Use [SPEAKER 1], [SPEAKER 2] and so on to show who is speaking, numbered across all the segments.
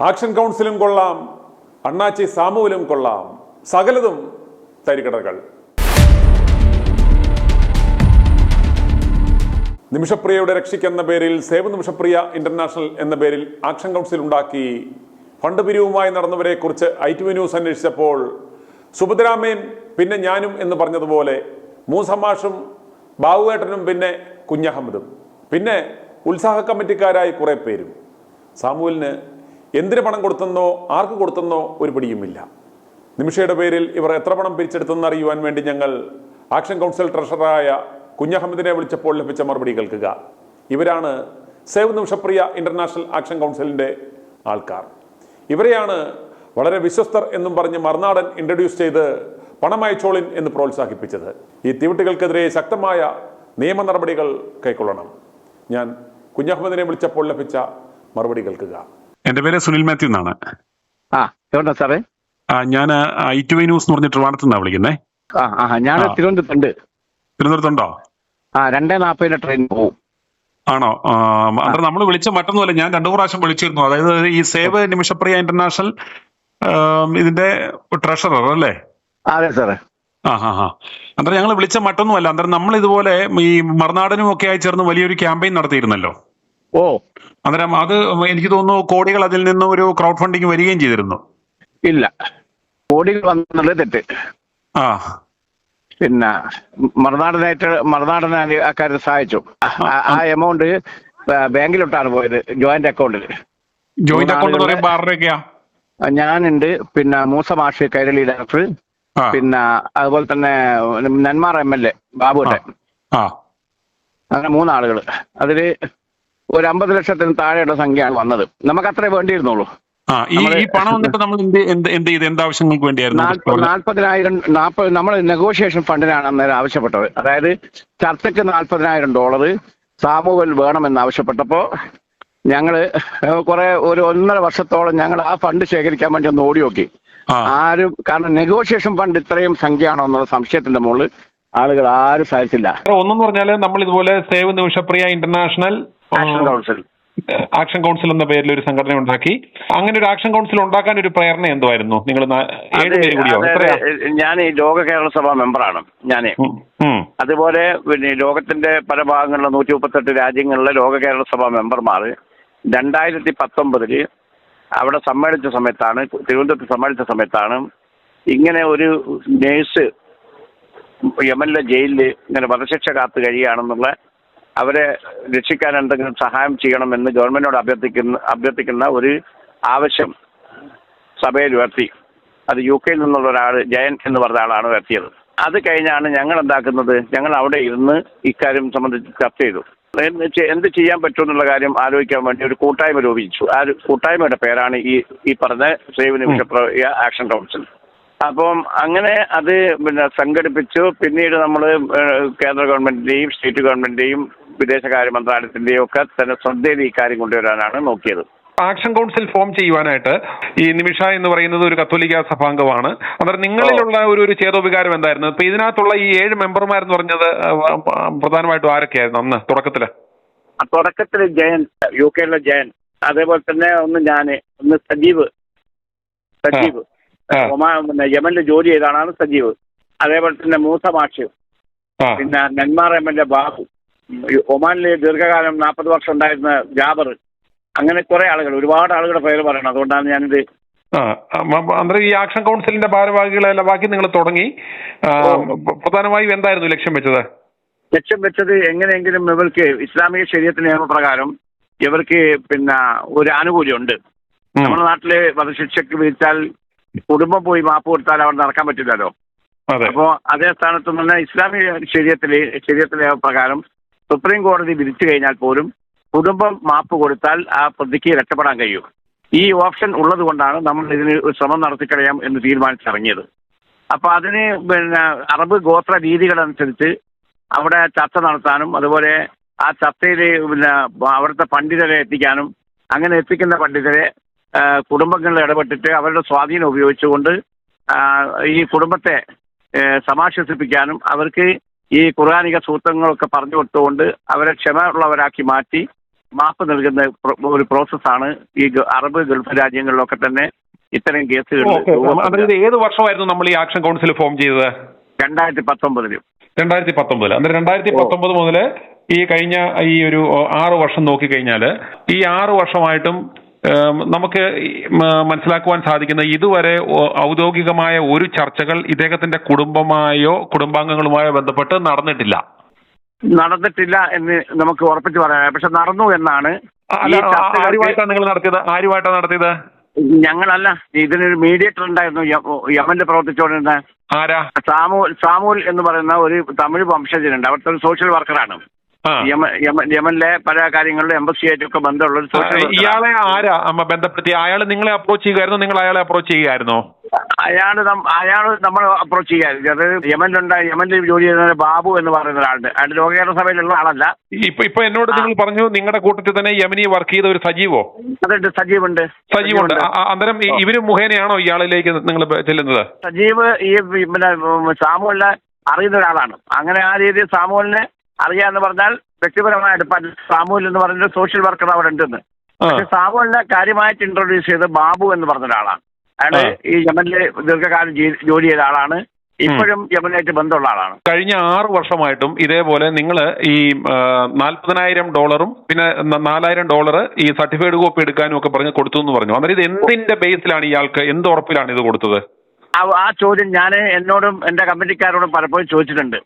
[SPEAKER 1] Action കൗൺസിലും കൊള്ളാം, അണ്ണാച്ചി സാമുവിലും കൊള്ളാം, സകലതും തരികടകൾ. നിമിഷപ്രിയയുടെ രക്ഷിക്കെന്ന പേരിൽ സേവ് നിമിഷപ്രിയ ഇന്റർനാഷണൽ എന്ന പേരിൽ ആക്ഷൻ കൗൺസിൽ ഉണ്ടാക്കി ഫണ്ട് പിരിവുമായി നടന്നവരെ കുറിച്ച് ITV ന്യൂസ് അന്വേഷിച്ചപ്പോൾ സുഭദ്രാമയും പിന്നെ ഞാനും എന്ന് പറഞ്ഞതുപോലെ മൂസമാഷും ബാബുവേട്ടനും പിന്നെ കുഞ്ഞഹമ്മദും പിന്നെ ഉത്സാഹ കമ്മിറ്റിക്കാരായി കുറെ പേരും. സാമുവലിന് എന്തിന് പണം കൊടുത്തെന്നോ ആർക്ക് കൊടുത്തെന്നോ ഒരു പിടിയുമില്ല. നിമിഷയുടെ പേരിൽ ഇവർ എത്ര പണം പിരിച്ചെടുത്തെന്ന് അറിയുവാൻ വേണ്ടി ഞങ്ങൾ ആക്ഷൻ കൗൺസിൽ ട്രഷററായ കുഞ്ഞഹമ്മദിനെ വിളിച്ചപ്പോൾ ലഭിച്ച മറുപടി കേൾക്കുക. ഇവരാണ് സേവ് നിമിഷപ്രിയ ഇന്റർനാഷണൽ ആക്ഷൻ കൗൺസിലിന്റെ ആൾക്കാർ. ഇവരെയാണ് വളരെ വിശ്വസ്തർ എന്നും പറഞ്ഞ് മറുനാടൻ ഇൻട്രൊഡ്യൂസ് ചെയ്ത് പണമയച്ചോളിൻ എന്ന് പ്രോത്സാഹിപ്പിച്ചത്. ഈ തീവട്ടികൾക്കെതിരെ ശക്തമായ നിയമ നടപടികൾ കൈക്കൊള്ളണം. ഞാൻ കുഞ്ഞഹമ്മദിനെ വിളിച്ചപ്പോൾ ലഭിച്ച മറുപടി കേൾക്കുക.
[SPEAKER 2] എന്റെ പേര് സുനിൽ മാത്യു എന്നാണ്.
[SPEAKER 3] എവിടെ സാറേ?
[SPEAKER 2] ഞാൻ ITV ന്യൂസ് എന്ന് പറഞ്ഞ ട്രിവാൻഡ്രത്ത് നിന്നാണ് വിളിക്കുന്നത്.
[SPEAKER 3] ഞാൻ തിരുവനന്തപുരത്തുണ്ട്.
[SPEAKER 2] തിരുവനന്തപുരത്തുണ്ടോ?
[SPEAKER 3] 2:40 ട്രെയിൻ പോകും.
[SPEAKER 2] ആണോ? അന്നേരം നമ്മൾ വിളിച്ച മറ്റൊന്നുമല്ല, ഞാൻ 2 പ്രാവശ്യം വിളിച്ചിരുന്നു. അതായത് ഈ സേവ് നിമിഷപ്രിയ ഇന്റർനാഷണൽ ഇതിന്റെ ട്രഷറർ അല്ലേ?
[SPEAKER 3] അതെ സാറേ.
[SPEAKER 2] അന്നേരം ഞങ്ങൾ വിളിച്ച മറ്റൊന്നുമല്ല. അന്നേരം നമ്മൾ ഇതുപോലെ ഈ മറുനാടനും ഒക്കെ ആയി ചേർന്ന് വലിയൊരു ക്യാമ്പയിൻ നടത്തിയിരുന്നല്ലോ. അന്നേരം അത് എനിക്ക് തോന്നുന്നു കോടികൾ അതിൽ നിന്ന് ഒരു ക്രൗഡ് ഫണ്ടിങ് വരികയും ചെയ്തിരുന്നു.
[SPEAKER 3] ഇല്ല, കോടികൾ വന്നുള്ളത് തെറ്റ്. പിന്നെ മറുനാടനെ അക്കാര്യത്തിൽ സഹായിച്ചു. ആ എമൗണ്ട് ബാങ്കിലോട്ടാണ് പോയത്, ജോയിന്റ് അക്കൗണ്ടിൽ.
[SPEAKER 2] ജോയിന്റ് അക്കൗണ്ട്
[SPEAKER 3] ഞാനുണ്ട്, പിന്നെ മൂസ മാഷ് കൈരളി ഡയറക്ടർ, പിന്നെ അതുപോലെ തന്നെ നെന്മാറ MLA ബാബുട്ടെ, അങ്ങനെ 3 ആളുകൾ. അതില് ഒരു 50 ലക്ഷത്തിന് താഴെയുള്ള സംഖ്യയാണ് വന്നത്. നമുക്ക് അത്രേ വേണ്ടിയിരുന്നുള്ളൂ.
[SPEAKER 2] ഈ പണം വന്നിട്ട് നമ്മൾ എന്ത് ചെയ്ത് എന്താവശ്യങ്ങൾക്ക് വേണ്ടിയായിരുന്നു?
[SPEAKER 3] 40,000 നമ്മൾ നെഗോഷിയേഷൻ ഫണ്ടിനാണ് അന്നേരം ആവശ്യപ്പെട്ടത്. അതായത് ചർച്ചയ്ക്ക് $40,000 സാമുവൽ വേണമെന്ന് ആവശ്യപ്പെട്ടപ്പോൾ ഞങ്ങള് ഒരു 1.5 വർഷത്തോളം ഞങ്ങൾ ആ ഫണ്ട് ശേഖരിക്കാൻ വേണ്ടി ഒന്ന് ഓടി നോക്കി. ആരും, കാരണം നെഗോഷിയേഷൻ ഫണ്ട് ഇത്രയും സംഖ്യയാണോ എന്നുള്ള സംശയത്തിന്റെ മുകളിൽ ആളുകൾ ആരും സഹായിച്ചില്ല.
[SPEAKER 2] ഒന്നെന്ന് പറഞ്ഞാല് നമ്മൾ ഇതുപോലെ save Nimisha Priya international action council എന്ന പേരിൽ ഒരു സംഘടന ഉണ്ടാക്കി. അങ്ങനെ ഒരു ആക്ഷൻ കൗൺസിൽ ഉണ്ടാക്കാൻ ഒരു പ്രേരണ എന്തുവായിരുന്നു? നിങ്ങൾ 7 പേര് കൂടിയോ?
[SPEAKER 3] ഞാൻ ഈ ലോക കേരള സഭ മെമ്പറാണ്. ഞാന് അതുപോലെ പിന്നെ ലോകത്തിന്റെ പല ഭാഗങ്ങളിലെ 138 രാജ്യങ്ങളിലെ ലോക കേരള സഭ മെമ്പർമാർ 2019 അവിടെ സമ്മേളിച്ച സമയത്താണ്, തിരുവനന്തപുരത്ത് സമ്മേളിച്ച സമയത്താണ് ഇങ്ങനെ ഒരു നേഴ്സ് യമനിലെ ജയിലിൽ ഇങ്ങനെ വധശിക്ഷ കാത്തു കഴിയുകയാണെന്നുള്ള, അവരെ രക്ഷിക്കാൻ എന്തെങ്കിലും സഹായം ചെയ്യണമെന്ന് ഗവൺമെന്റിനോട് അഭ്യർത്ഥിക്കുന്ന ഒരു ആവശ്യം സഭയിൽ ഉയർത്തി. അത് UK നിന്നുള്ള ഒരാൾ, ജയൻ എന്ന് പറഞ്ഞ ആളാണ് ഉയർത്തിയത്. അത് കഴിഞ്ഞാണ് ഞങ്ങൾ എന്താക്കുന്നത്, ഞങ്ങൾ അവിടെ ഇരുന്ന് ഇക്കാര്യം സംബന്ധിച്ച് ചർച്ച ചെയ്തു. എന്ത് ചെയ്യാൻ പറ്റുമെന്നുള്ള കാര്യം ആലോചിക്കാൻ വേണ്ടി ഒരു കൂട്ടായ്മ രൂപീകരിച്ചു. ആ കൂട്ടായ്മയുടെ പേരാണ് ഈ പറഞ്ഞ സേവ് നിമിഷപ്രിയ ആക്ഷൻ കൗൺസിൽ. അപ്പം അങ്ങനെ അത് പിന്നെ സംഘടിപ്പിച്ചു. പിന്നീട് നമ്മൾ കേന്ദ്ര ഗവൺമെന്റിന്റെയും സ്റ്റേറ്റ് ഗവൺമെന്റിന്റെയും വിദേശകാര്യ മന്ത്രാലയത്തിന്റെയും ഒക്കെ തന്നെ ശ്രദ്ധയിൽ ഈ കാര്യം കൊണ്ടുവരാനാണ് നോക്കിയത്.
[SPEAKER 2] ആക്ഷൻ കൗൺസിൽ ഫോം ചെയ്യുവാനായിട്ട് ഈ നിമിഷ എന്ന് പറയുന്നത് ഒരു കത്തോലിക്ക സഭാംഗമാണ്. അന്നേരം നിങ്ങളിലുള്ള ഒരു ചേതോവികാരം എന്തായിരുന്നു? ഇപ്പൊ ഇതിനകത്തുള്ള ഈ 7 മെമ്പർമാരെന്ന് പറഞ്ഞത് പ്രധാനമായിട്ടും ആരൊക്കെയായിരുന്നു അന്ന്
[SPEAKER 3] തുടക്കത്തില്? ജയൻ, UK ജയൻ, അതേപോലെ തന്നെ ഒന്ന് സജീവ് യമനിൽ ജോലി ചെയ്താണ് സജീവ്. അതേപോലെ തന്നെ മൂസ മാഷ്, പിന്നെ നെന്മാറ MLA ബാബു, ഒമാനിലെ ദീർഘകാലം 40 വർഷം ഉണ്ടായിരുന്ന ജാബർ, അങ്ങനെ കുറെ ആളുകൾ, ഒരുപാട് ആളുകളുടെ പേര് പറയണം. അതുകൊണ്ടാണ് ഞാനിത്.
[SPEAKER 2] അന്നേരം ഈ ആക്ഷൻ കൗൺസിലിന്റെ ഭാരവാഹികളെല്ലാം ബാക്കി നിങ്ങൾ തുടങ്ങി. പ്രധാനമായും എന്തായിരുന്നു ലക്ഷ്യം വെച്ചത്? എങ്ങനെയെങ്കിലും
[SPEAKER 3] ഇവർക്ക് ഇസ്ലാമിക ശരീഅത്ത് നിയമപ്രകാരം ഇവർക്ക് പിന്നെ ഒരു ആനുകൂല്യമുണ്ട്. നമ്മുടെ നാട്ടില് വധശിക്ഷയ്ക്ക് വിധിച്ചാൽ കുടുംബം പോയി മാപ്പ് കൊടുത്താൽ അവിടെ നടക്കാൻ പറ്റില്ലല്ലോ. അപ്പോ അതേ സ്ഥാനത്ത് തന്നെ ഇസ്ലാമിക ശരീഅത്ത് നിയമപ്രകാരം സുപ്രീം കോടതി വിധിച്ചു കഴിഞ്ഞാൽ പോലും കുടുംബം മാപ്പ് കൊടുത്താൽ ആ പ്രതിക്ക് രക്ഷപ്പെടാൻ കഴിയും. ഈ ഓപ്ഷൻ ഉള്ളത് കൊണ്ടാണ് നമ്മൾ ഇതിന് ഒരു ശ്രമം നടത്തിക്കളയാം എന്ന് തീരുമാനിച്ചിറങ്ങിയത്. അപ്പൊ അതിന് പിന്നെ അറബ് ഗോത്ര രീതികളനുസരിച്ച് അവിടെ ചർച്ച നടത്താനും, അതുപോലെ ആ ചർച്ചയിൽ പിന്നെ അവിടുത്തെ പണ്ഡിതരെ എത്തിക്കാനും, അങ്ങനെ എത്തിക്കുന്ന പണ്ഡിതരെ കുടുംബങ്ങളിൽ ഇടപെട്ടിട്ട് അവരുടെ സ്വാധീനം ഉപയോഗിച്ചുകൊണ്ട് ഈ കുടുംബത്തെ സമാശ്വസിപ്പിക്കാനും, അവർക്ക് ഈ ഖുർആനിക സൂത്രങ്ങളൊക്കെ പറഞ്ഞു കൊടുത്തുകൊണ്ട് അവരെ ക്ഷമ ഉള്ളവരാക്കി മാറ്റി മാപ്പ് നൽകുന്ന ഒരു പ്രോസസ്സാണ് ഈ അറബ് ഗൾഫ് രാജ്യങ്ങളിലൊക്കെ തന്നെ ഇത്തരം കേസുകൾ.
[SPEAKER 2] ഇത് ഏത് വർഷമായിരുന്നു നമ്മൾ ഈ ആക്ഷൻ കൗൺസിൽ ഫോം ചെയ്തത്?
[SPEAKER 3] 2019.
[SPEAKER 2] 2019. അന്നേരം 2019 മുതൽ ഈ കഴിഞ്ഞ ഈ ഒരു 6 വർഷം നോക്കിക്കഴിഞ്ഞാൽ ഈ 6 വർഷമായിട്ടും നമുക്ക് മനസ്സിലാക്കുവാൻ സാധിക്കുന്ന ഇതുവരെ ഔദ്യോഗികമായ ഒരു ചർച്ചകൾ ഇദ്ദേഹത്തിന്റെ കുടുംബാംഗങ്ങളുമായോ ബന്ധപ്പെട്ട് നടന്നിട്ടില്ല
[SPEAKER 3] എന്ന് നമുക്ക് ഉറപ്പിച്ച് പറയാം. പക്ഷെ നടന്നു എന്നാണ്.
[SPEAKER 2] ആരുമായിട്ടാണ് നിങ്ങൾ നടത്തിയത്?
[SPEAKER 3] ഞങ്ങളല്ല, ഇതിനൊരു മീഡിയേറ്റർ ഉണ്ടായിരുന്നു യമനിൽ പ്രവർത്തിച്ചുകൊണ്ടിരുന്ന
[SPEAKER 2] ആരാ?
[SPEAKER 3] സാമൂൽ എന്ന് പറയുന്ന ഒരു തമിഴ് വംശജനുണ്ട്. അവിടുത്തെ ഒരു സോഷ്യൽ വർക്കറാണ്. യമനിലെ പല കാര്യങ്ങളിലും എംബസിയായിട്ടൊക്കെ ബന്ധമുള്ള ഒരു സോഷ്യൽ.
[SPEAKER 2] ഇയാളെ ആരാ ബന്ധപ്പെടുത്തി? അയാൾ നിങ്ങളെ അപ്രോച്ച് ചെയ്യുകയായിരുന്നോ? നിങ്ങൾ അയാളെ അപ്രോച്ച് ചെയ്യുകയായിരുന്നോ?
[SPEAKER 3] അയാള് നമ്മൾ അപ്രോച്ച് ചെയ്യാറില്ല. അത് യമനിൽ ജോലി ചെയ്യുന്ന ബാബു എന്ന് പറയുന്ന ഒരാളുണ്ട്. അയാൾ ലോകകേരള സഭയിലുള്ള ആളല്ല.
[SPEAKER 2] ഇപ്പൊ എന്നോട് നിങ്ങൾ പറഞ്ഞു നിങ്ങളുടെ കൂട്ടത്തിൽ തന്നെ യമനി വർക്ക് ചെയ്ത ഒരു സജീവോ?
[SPEAKER 3] അതുണ്ട്, സജീവുണ്ട്.
[SPEAKER 2] അന്നേരം ഇവര് മുഖേനയാണോ ഇയാളിലേക്ക് നിങ്ങൾ ചെല്ലുന്നത്?
[SPEAKER 3] സജീവ് ഈ പിന്നെ സാമൂലിനെ അറിയുന്ന ഒരാളാണ്. അങ്ങനെ ആ രീതിയിൽ സാമൂലിനെ അറിയാന്ന് പറഞ്ഞാൽ വ്യക്തിപരമായ അടുപ്പം. സാമൂൽ എന്ന് പറയുന്ന സോഷ്യൽ വർക്കർ അവിടെ ഉണ്ടെന്ന്. പക്ഷെ സാമൂലിനെ കാര്യമായിട്ട് ഇൻട്രൊഡ്യൂസ് ചെയ്ത് ബാബു എന്ന് പറഞ്ഞ ഒരാളാണ്. അയാള് ഈ യമനില് ദീർഘകാലം ജോലി ചെയ്ത ആളാണ്. ഇപ്പോഴും യമനായിട്ട് ബന്ധമുള്ള ആളാണ്.
[SPEAKER 2] കഴിഞ്ഞ 6 വർഷമായിട്ടും ഇതേപോലെ നിങ്ങൾ ഈ $40,000 പിന്നെ $4,000 ഈ സർട്ടിഫൈഡ് കോപ്പി എടുക്കാനും ഒക്കെ പറഞ്ഞ് കൊടുത്തു എന്ന് പറഞ്ഞു. അന്നേരം ഇത് എന്തിന്റെ ബേസിലാണ് ഇയാൾക്ക്, എന്ത് ഉറപ്പിലാണ് ഇത് കൊടുത്തത്?
[SPEAKER 3] ആ ചോദ്യം ഞാൻ എന്നോടും എന്റെ കമ്മിറ്റിക്കാരോടും പലപ്പോഴും ചോദിച്ചിട്ടുണ്ട്.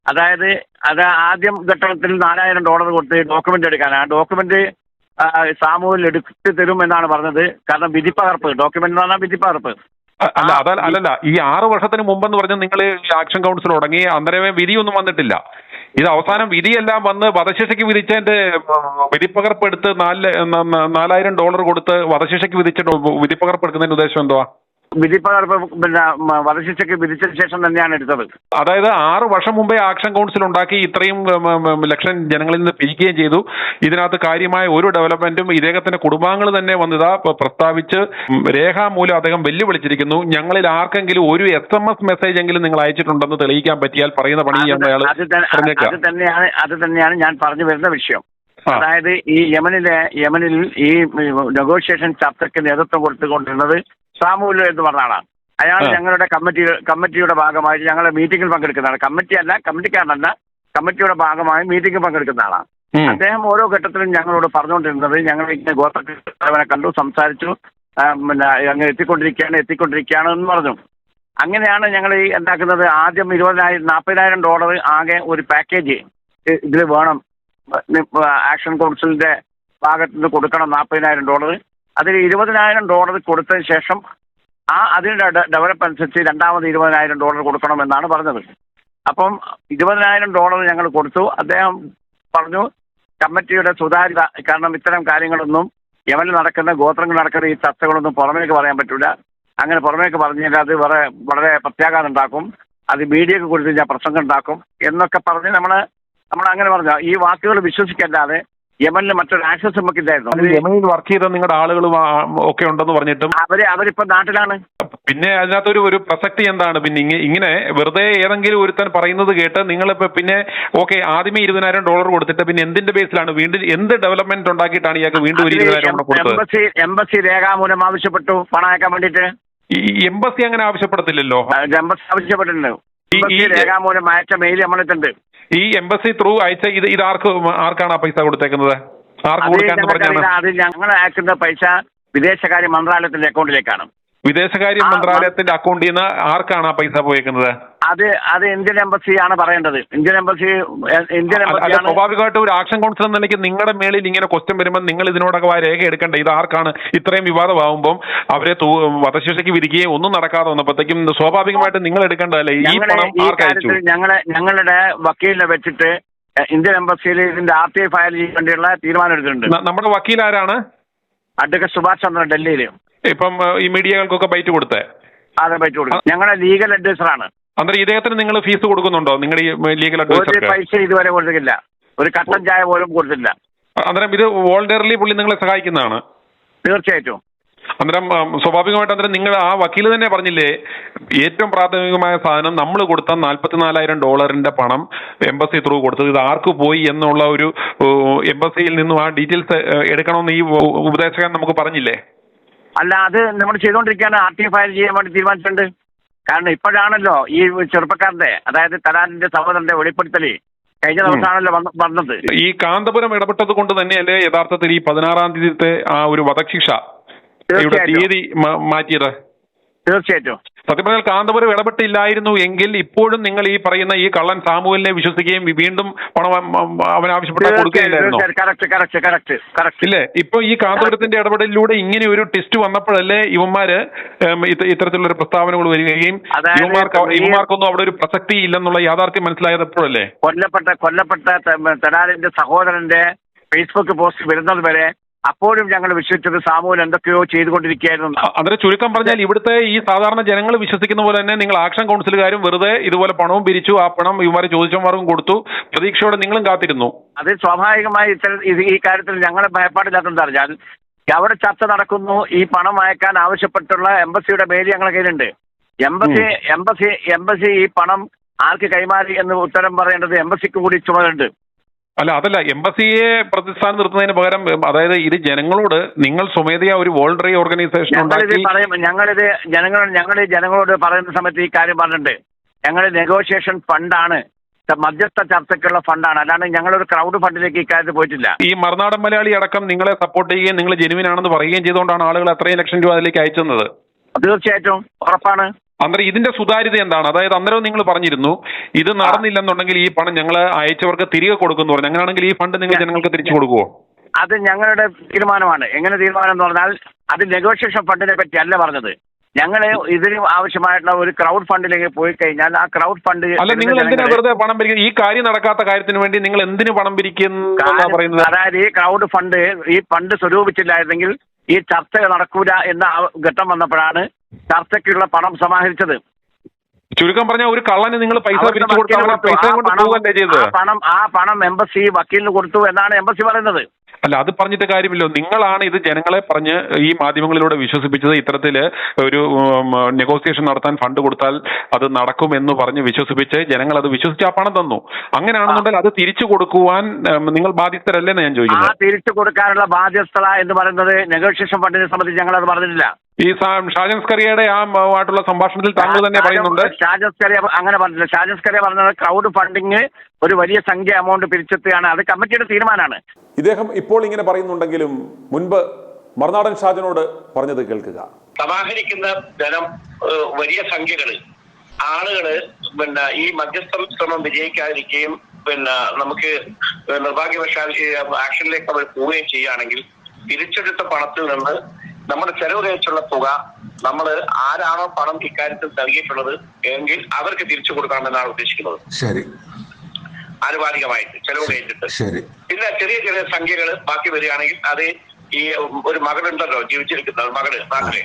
[SPEAKER 3] അതായത് അത് ആദ്യം ഘട്ടത്തിൽ $4,000 കൊടുത്ത് ഡോക്യുമെന്റ് എടുക്കാൻ. ആ ഡോക്യുമെന്റ് സാമൂഹിൽ എടുത്ത് തരും എന്നാണ് പറഞ്ഞത്. കാരണം വിധിപ്പകർപ്പ്, ഡോക്യുമെന്റ് എന്ന് പറഞ്ഞാൽ വിധിപ്പകർപ്പ്.
[SPEAKER 2] അല്ലല്ല, ഈ 6 വർഷത്തിന് മുമ്പെന്ന് പറഞ്ഞാൽ നിങ്ങൾ ആക്ഷൻ കൗൺസിൽ തുടങ്ങി, അന്നേരമേ വിധിയൊന്നും വന്നിട്ടില്ല. ഇത് അവസാനം വിധിയെല്ലാം വന്ന് വധശിക്ഷയ്ക്ക് വിധിച്ചതിന്റെ വിധിപ്പകർപ്പ് എടുത്ത് $4,000 കൊടുത്ത് വധശിക്ഷയ്ക്ക് വിധിച്ചിട്ട് വിധിപ്പകർപ്പ് എടുക്കുന്നതിന്റെ ഉദ്ദേശം എന്തുവാ?
[SPEAKER 3] വിധിപ്പകർപ്പ് പിന്നെ വധശിക്ഷയ്ക്ക് വിധിച്ചതിന് ശേഷം തന്നെയാണ് എടുത്തത്.
[SPEAKER 2] അതായത് 6 വർഷം മുമ്പേ ആക്ഷൻ കൗൺസിൽ ഉണ്ടാക്കി ഇത്രയും ലക്ഷം ജനങ്ങളിൽ നിന്ന് പിരിക്കുകയും ചെയ്തു. ഇതിനകത്ത് കാര്യമായ ഒരു ഡെവലപ്മെന്റും ഇദ്ദേഹത്തിന്റെ കുടുംബാംഗങ്ങൾ തന്നെ വന്നതാ പ്രസ്താവിച്ച് രേഖാമൂലം അദ്ദേഹം വെല്ലുവിളിച്ചിരിക്കുന്നു. ഞങ്ങളിൽ ആർക്കെങ്കിലും ഒരു SMS മെസ്സേജ് എങ്കിലും നിങ്ങൾ അയച്ചിട്ടുണ്ടെന്ന് തെളിയിക്കാൻ പറ്റിയാൽ പറയുന്ന പണി
[SPEAKER 3] അത് തന്നെയാണ് ഞാൻ പറഞ്ഞു വരുന്ന വിഷയം. അതായത് ഈ യമനിൽ ഈ നെഗോഷിയേഷൻ ചർച്ചയ്ക്ക് നേതൃത്വം കൊടുത്തുകൊണ്ടിരുന്നത് സാമൂൽ എന്ന് പറഞ്ഞ ആളാണ്. അയാൾ ഞങ്ങളുടെ കമ്മിറ്റിയുടെ ഭാഗമായിട്ട് ഞങ്ങളുടെ മീറ്റിംഗിൽ പങ്കെടുക്കുന്നതാണ്. കമ്മിറ്റിക്കാരനല്ല, കമ്മിറ്റിയുടെ ഭാഗമായി മീറ്റിംഗിൽ പങ്കെടുക്കുന്ന ആളാണ്. അദ്ദേഹം ഓരോ ഘട്ടത്തിലും ഞങ്ങളോട് പറഞ്ഞുകൊണ്ടിരുന്നത് ഞങ്ങൾ ഇങ്ങനെ ഗോത്രനെ കണ്ടു, സംസാരിച്ചു, പിന്നെ അങ്ങ് എത്തിക്കൊണ്ടിരിക്കുകയാണ് എന്ന് പറഞ്ഞു. അങ്ങനെയാണ് ഞങ്ങൾ ഈ എന്താക്കുന്നത്. ആദ്യം $40,000 ആകെ ഒരു പാക്കേജ് ഇതിൽ വേണം, ആക്ഷൻ കൗൺസിലിന്റെ ഭാഗത്ത് നിന്ന് കൊടുക്കണം $40,000. അതിൽ $20,000 കൊടുത്തതിന് ശേഷം അതിന്റെ ഡെവലപ്പ് അനുസരിച്ച് രണ്ടാമത് $20,000 കൊടുക്കണമെന്നാണ് പറഞ്ഞത്. അപ്പം $20,000 ഞങ്ങൾ കൊടുത്തു. അദ്ദേഹം പറഞ്ഞു കമ്മിറ്റിയുടെ സുതാര്യത, കാരണം ഇത്തരം കാര്യങ്ങളൊന്നും യമനിൽ നടക്കുന്ന ഗോത്രങ്ങൾ നടക്കുന്ന ഈ ചർച്ചകളൊന്നും പുറമേക്ക് പറയാൻ പറ്റില്ല. അങ്ങനെ പുറമേക്ക് പറഞ്ഞാൽ അത് വളരെ പ്രത്യാഘാതം ഉണ്ടാക്കും, അത് മീഡിയക്ക് കൊടുത്തു കഴിഞ്ഞാൽ പ്രസംഗം ഉണ്ടാക്കും എന്നൊക്കെ പറഞ്ഞ് നമ്മൾ അങ്ങനെ പറഞ്ഞു. ഈ വാക്കുകൾ വിശ്വസിക്കല്ലാതെ യമനിൽ മറ്റൊരു ആക്സസ് നമുക്ക് ഇല്ലായിരുന്നു.
[SPEAKER 2] യമനിൽ വർക്ക് ചെയ്ത നിങ്ങളുടെ ആളുകളും ഒക്കെ ഉണ്ടെന്ന് പറഞ്ഞിട്ടും
[SPEAKER 3] അവരിപ്പോ നാട്ടിലാണ്.
[SPEAKER 2] പിന്നെ അതിനകത്തൊരു പ്രസക്തി എന്താണ്? പിന്നെ ഇങ്ങനെ വെറുതെ ഏതെങ്കിലും ഒരുത്തൻ പറയുന്നത് കേട്ട് നിങ്ങളിപ്പോ പിന്നെ ഓക്കെ ആദ്യമേ $20,000 കൊടുത്തിട്ട് പിന്നെ എന്തിന്റെ ബേസിലാണ് വീണ്ടും എന്ത് ഡെവലപ്മെന്റ് ഉണ്ടാക്കിയിട്ടാണ് ഇയാൾക്ക് വീണ്ടും $20,000 കൊടുത്തത്?
[SPEAKER 3] എംബസി രേഖാമൂലം ആവശ്യപ്പെട്ടു പണം അയക്കാൻ വേണ്ടിട്ട്.
[SPEAKER 2] ഈ എംബസി അങ്ങനെ ആവശ്യപ്പെടത്തില്ലല്ലോ.
[SPEAKER 3] എംബസി ആവശ്യപ്പെട്ടിട്ടുണ്ട്. രേഖാമൂലം അയച്ച മെയിൽ നമ്മളിട്ടുണ്ട്.
[SPEAKER 2] ഈ എംബസി ത്രൂ അയച്ച ഇത് ആർക്കാണ് ആ പൈസ കൊടുത്തേക്കുന്നത്? ആർക്ക് കൊടുക്കാന്ന് പറഞ്ഞാണ്?
[SPEAKER 3] അത് ഞങ്ങൾ അയക്കുന്ന പൈസ വിദേശകാര്യ മന്ത്രാലയത്തിന്റെ അക്കൗണ്ടിലേക്കാണ്.
[SPEAKER 2] വിദേശകാര്യ മന്ത്രാലയത്തിന്റെ അക്കൗണ്ടിൽ നിന്ന് ആർക്കാണ് ആ പൈസ പോയേക്കുന്നത്?
[SPEAKER 3] അത് ഇന്ത്യൻ എംബസിയാണ് പറയേണ്ടത്. ഇന്ത്യൻ എംബസി
[SPEAKER 2] സ്വാഭാവികമായിട്ട് ഒരു ആക്ഷൻ കൗൺസിൽ എന്ന നിലയ്ക്ക് നിങ്ങളുടെ മേളിൽ ഇങ്ങനെ ക്വസ്റ്റ്യൻ വരുമ്പോൾ നിങ്ങൾ ഇതിനോടൊക്കെ രേഖ എടുക്കണ്ടേ? ഇത് ആർക്കാണ്? ഇത്രയും വിവാദമാകുമ്പോൾ അവരെ വധശിക്ഷയ്ക്ക് വിധിക്കുകയും ഒന്നും നടക്കാതെ വന്നപ്പോഴത്തേക്കും സ്വാഭാവികമായിട്ട് നിങ്ങൾ എടുക്കേണ്ടതല്ലേ? ഈ പണം ആർക്കയച്ചു?
[SPEAKER 3] ഞങ്ങളുടെ വക്കീലിനെ വെച്ചിട്ട് ഇന്ത്യൻ എംബസിയിൽ ഇതിന്റെ RTI ഫയൽ ചെയ്യാൻ വേണ്ടിയുള്ള തീരുമാനം എടുത്തിട്ടുണ്ട്.
[SPEAKER 2] നമ്മുടെ വക്കീൽ ആരാണ്?
[SPEAKER 3] അഡ്വക്കേറ്റ് സുഭാഷ് ചന്ദ്രൻ, ഡൽഹിയിൽ.
[SPEAKER 2] ഇപ്പം ഈ മീഡിയകൾക്കൊക്കെ ബൈറ്റ് കൊടുത്തേ?
[SPEAKER 3] അതെ, ബൈറ്റ് കൊടുക്കും. ഞങ്ങളുടെ ലീഗൽ അഡ്വൈസറാണ്.
[SPEAKER 2] അന്നേരം ഇദ്ദേഹത്തിന് നിങ്ങൾ ഫീസ് കൊടുക്കുന്നുണ്ടോ? നിങ്ങളുടെ ഈ ലീഗൽ അഡ്വൈസർ
[SPEAKER 3] ഒരു പൈസ ഇതുവരെ കൊടുത്തില്ല, ഒരു കട്ടൻ ചായ പോലും കൊടുത്തില്ല.
[SPEAKER 2] അന്നേരം ഇത് വോളണ്ടിയർലി പുള്ളി നിങ്ങളെ സഹായിക്കുന്നതാണ്?
[SPEAKER 3] തീർച്ചയായിട്ടും.
[SPEAKER 2] അന്നേരം സ്വാഭാവികമായിട്ട് അന്നേരം നിങ്ങൾ ആ വക്കീൽ തന്നെ പറഞ്ഞില്ലേ, ഏറ്റവും പ്രാഥമികമായ സാധനം നമ്മൾ കൊടുത്ത $44,000 പണം എംബസി ത്രൂ കൊടുത്തത് ഇത് ആർക്ക് പോയി എന്നുള്ള ഒരു എംബസിയിൽ നിന്നും ആ ഡീറ്റെയിൽസ് എടുക്കണമെന്ന് ഈ ഉപദേശകൻ നമുക്ക് പറഞ്ഞില്ലേ?
[SPEAKER 3] അല്ല, അത് നമ്മൾ ചെയ്തുകൊണ്ടിരിക്കുകയാണ്. RT ഫയൽ ചെയ്യാൻ വേണ്ടി തീരുമാനിച്ചിട്ടുണ്ട്. കാരണം ഇപ്പോഴാണല്ലോ ഈ ചെറുപ്പക്കാരന്റെ, അതായത് തലാലിന്റെ സഹോദരന്റെ വെളിപ്പെടുത്തൽ കഴിഞ്ഞ ദിവസമാണല്ലോ വന്നത്.
[SPEAKER 2] ഈ കാന്തപുരം ഇടപെട്ടത് കൊണ്ട് തന്നെയല്ലേ യഥാർത്ഥത്തിൽ ഈ 16-ാം തീയതിത്തെ ആ ഒരു വധശിക്ഷ തീയതി മാറ്റിയത്?
[SPEAKER 3] തീർച്ചയായിട്ടും.
[SPEAKER 2] സത്യം പറഞ്ഞാൽ കാന്തപുരം ഇടപെട്ടില്ലായിരുന്നു എങ്കിൽ ഇപ്പോഴും നിങ്ങൾ ഈ പറയുന്ന ഈ കള്ളൻ സാമുവലിനെ വിശ്വസിക്കുകയും വീണ്ടും പണം അവൻ ആവശ്യപ്പെട്ടാൽ കൊടുക്കുകയില്ലായിരുന്നു. ഇല്ലേ? ഇപ്പൊ ഈ കാന്തപുരത്തിന്റെ ഇടപെടലിലൂടെ ഇങ്ങനെ ഒരു ടെസ്റ്റ് വന്നപ്പോഴല്ലേ ഇവന്മാര് ഇത്തരത്തിലുള്ള പ്രസ്താവനകൾ വരികയും ഇവന്മാർക്കൊന്നും അവിടെ ഒരു പ്രസക്തി ഇല്ലെന്നുള്ള യാഥാർത്ഥ്യം മനസ്സിലായത് എപ്പോഴല്ലേ?
[SPEAKER 3] കൊല്ലപ്പെട്ട തലാലിന്റെ സഹോദരന്റെ ഫേസ്ബുക്ക് പോസ്റ്റ് വരുന്നത് വരെ അപ്പോഴും ഞങ്ങൾ വിശ്വസിച്ചത് സാമൂഹ്യം എന്തൊക്കെയോ ചെയ്തുകൊണ്ടിരിക്കുകയായിരുന്നു.
[SPEAKER 2] അതിന് ചുരുക്കം പറഞ്ഞാൽ ഇവിടുത്തെ ഈ സാധാരണ ജനങ്ങൾ വിശ്വസിക്കുന്ന പോലെ തന്നെ നിങ്ങൾ ആക്ഷൻ കൗൺസിലുകാരും വെറുതെ ഇതുപോലെ പണവും പിരിച്ചു, ആ പണം ഇവരെ ചോദിച്ചമാർക്കും കൊടുത്തു, പ്രതീക്ഷയോടെ നിങ്ങളും കാത്തിരുന്നു.
[SPEAKER 3] അത് സ്വാഭാവികമായി ഈ കാര്യത്തിൽ ഞങ്ങളെ ഭയപ്പാടില്ലാത്തെന്ന് പറഞ്ഞാൽ അവിടെ ചർച്ച നടക്കുന്നു. ഈ പണം അയക്കാൻ ആവശ്യപ്പെട്ടുള്ള എംബസിയുടെ മെയിൽ ഞങ്ങളുടെ കയ്യിലുണ്ട്. എംബസി ഈ പണം ആർക്ക് കൈമാറി എന്ന് ഉത്തരം പറയേണ്ടത് എംബസിക്ക് കൂടി ചുമതലയുണ്ട്.
[SPEAKER 2] അല്ല, അതല്ല, എംബസിയെ പ്രതിസ്ഥാനം നിർത്തുന്നതിന് പകരം അതായത് ഇത് ജനങ്ങളോട് നിങ്ങൾ സ്വമേധയാ ഒരു വോളണ്ടറി ഓർഗനൈസേഷൻ
[SPEAKER 3] ഞങ്ങൾ ജനങ്ങളോട് പറയുന്ന സമയത്ത് ഈ കാര്യം പറഞ്ഞിട്ടുണ്ട്. ഞങ്ങൾ നെഗോഷിയേഷൻ ഫണ്ടാണ്, മധ്യസ്ഥ ചർച്ചയ്ക്കുള്ള ഫണ്ടാണ്, അല്ലാണ്ട് ഞങ്ങളൊരു ക്രൗഡ് ഫണ്ടിലേക്ക് ഇക്കാര്യത്തിൽ പോയിട്ടില്ല.
[SPEAKER 2] ഈ മറുനാടൻ മലയാളി അടക്കം നിങ്ങളെ സപ്പോർട്ട് ചെയ്യുകയും നിങ്ങൾ ജെനുവിൻ ആണെന്ന് പറയുകയും ചെയ്തുകൊണ്ടാണ് ആളുകൾ അത്രയും ലക്ഷം രൂപ അതിലേക്ക് അയച്ചത്.
[SPEAKER 3] തീർച്ചയായിട്ടും ഉറപ്പാണ്.
[SPEAKER 2] അന്നേരം ഇതിന്റെ സുതാര്യത എന്താണ്? അതായത് അന്നേരം നിങ്ങൾ പറഞ്ഞിരുന്നു ഇത് നടന്നില്ലെന്നുണ്ടെങ്കിൽ ഈ പണം ഞങ്ങൾ അയച്ചവർക്ക് തിരികെ കൊടുക്കുന്നു പറഞ്ഞു. അങ്ങനെയാണെങ്കിൽ ഈ ഫണ്ട് നിങ്ങൾ ജനങ്ങൾക്ക് തിരിച്ചു കൊടുക്കുമോ?
[SPEAKER 3] അത് ഞങ്ങളുടെ തീരുമാനമാണ്. എങ്ങനെ തീരുമാനം എന്ന് പറഞ്ഞാൽ അത് നെഗോഷിയേഷൻ ഫണ്ടിനെ പറ്റി അല്ല പറഞ്ഞത്. ഞങ്ങൾ ഇതിന് ആവശ്യമായിട്ടുള്ള ഒരു ക്രൗഡ് ഫണ്ടിലേക്ക് പോയി കഴിഞ്ഞാൽ ആ ക്രൗഡ് ഫണ്ട്
[SPEAKER 2] അല്ല, നിങ്ങൾ എന്തിനാ വെറുതെ പണം പിരിക്കുന്നത്? ഈ കാര്യം നടക്കാത്ത കാര്യത്തിന് വേണ്ടി നിങ്ങൾ എന്തിനു പണം പിരിക്കുന്ന പറയുന്നത്?
[SPEAKER 3] അതായത് ഈ ക്രൗഡ് ഫണ്ട് ഈ ഫണ്ട് സ്വരൂപിച്ചില്ലായിരുന്നെങ്കിൽ ഈ ചർച്ച നടക്കൂല എന്ന ഘട്ടം വന്നപ്പോഴാണ് ചർച്ചയ്ക്കുള്ള പണം സമാഹരിച്ചത്.
[SPEAKER 2] ചുരുക്കം പറഞ്ഞാൽ ഒരു കള്ളന് നിങ്ങൾ പൈസ പിരിച്ചു കൊടുത്തു,
[SPEAKER 3] ആ പണം എംബസി വക്കീലിന് കൊടുത്തു എന്നാണ് എംബസി പറയുന്നത്.
[SPEAKER 2] അല്ല, അത് പറഞ്ഞിട്ട് കാര്യമില്ലോ. നിങ്ങളാണ് ഇത് ജനങ്ങളെ പറഞ്ഞ് ഈ മാധ്യമങ്ങളിലൂടെ വിശ്വസിപ്പിച്ചത്. ഇത്തരത്തില് ഒരു നെഗോസിയേഷൻ നടത്താൻ ഫണ്ട് കൊടുത്താൽ അത് നടക്കുമെന്ന് പറഞ്ഞ് വിശ്വസിപ്പിച്ച് ജനങ്ങൾ അത് വിശ്വസിച്ച് ആ പണം തന്നു. അങ്ങനെയാണെന്നുണ്ടെങ്കിൽ അത് തിരിച്ചു കൊടുക്കുവാൻ നിങ്ങൾ ബാധ്യസ്ഥരല്ലേന്ന് ഞാൻ ചോദിക്കുന്നത്.
[SPEAKER 3] തിരിച്ചു കൊടുക്കാനുള്ള ബാധ്യസ്ഥത എന്ന് പറയുന്നത് നെഗോഷിയേഷൻ ഫണ്ടിനെ സംബന്ധിച്ച് ഞങ്ങൾ അത് പറഞ്ഞിട്ടില്ല.
[SPEAKER 2] ഈ ഷാജൻ സ്കറിയയുടെ ആയിട്ടുള്ള സംഭാഷണത്തിൽ താങ്കൾ തന്നെ പറയുന്നുണ്ട്.
[SPEAKER 3] ഷാജൻ സ്കറിയ അങ്ങനെ പറഞ്ഞില്ല. ഷാജൻ സ്കറിയ പറഞ്ഞത് ക്രൗഡ് ഫണ്ടിങ് ഒരു വലിയ സംഖ്യ എമൗണ്ട് പിരിച്ചെത്തുകയാണ്, അത് കമ്മിറ്റിയുടെ തീരുമാനമാണ്.
[SPEAKER 1] ഇദ്ദേഹം ഇപ്പോൾ ഇങ്ങനെ പറയുന്നുണ്ടെങ്കിലും മുൻപ് മറുനാടൻ ഷാജനോട് പറഞ്ഞത് കേൾക്കുക.
[SPEAKER 3] സമാഹരിക്കുന്ന ധനം വലിയ സംഖ്യകള് ആളുകള് ഈ മധ്യസ്ഥ ശ്രമം വിജയിക്കാതിരിക്കുകയും നമുക്ക് നിർഭാഗ്യവശാൽ ആക്ഷനിലേക്ക് അവർ പോവുകയും ചെയ്യുകയാണെങ്കിൽ തിരിച്ചെടുത്ത പണത്തിൽ നിന്ന് നമ്മുടെ ചെലവ് കഴിച്ചുള്ള തുക നമ്മൾ ആരാണോ പണം ഇക്കാര്യത്തിൽ നൽകിയിട്ടുള്ളത് എങ്കിൽ അവർക്ക് തിരിച്ചു കൊടുക്കണമെന്നാണ് ഉദ്ദേശിക്കുന്നത്.
[SPEAKER 4] ശരി,
[SPEAKER 3] ആനുപാതികമായിട്ട് ചെലവ് കഴിച്ചിട്ട്. പിന്നെ ചെറിയ ചെറിയ സംഖ്യകൾ ബാക്കി വരികയാണെങ്കിൽ അത് ഈ ഒരു മകളുണ്ടല്ലോ ജീവിച്ചിരിക്കുന്ന മകള് നാട്ടിലെ,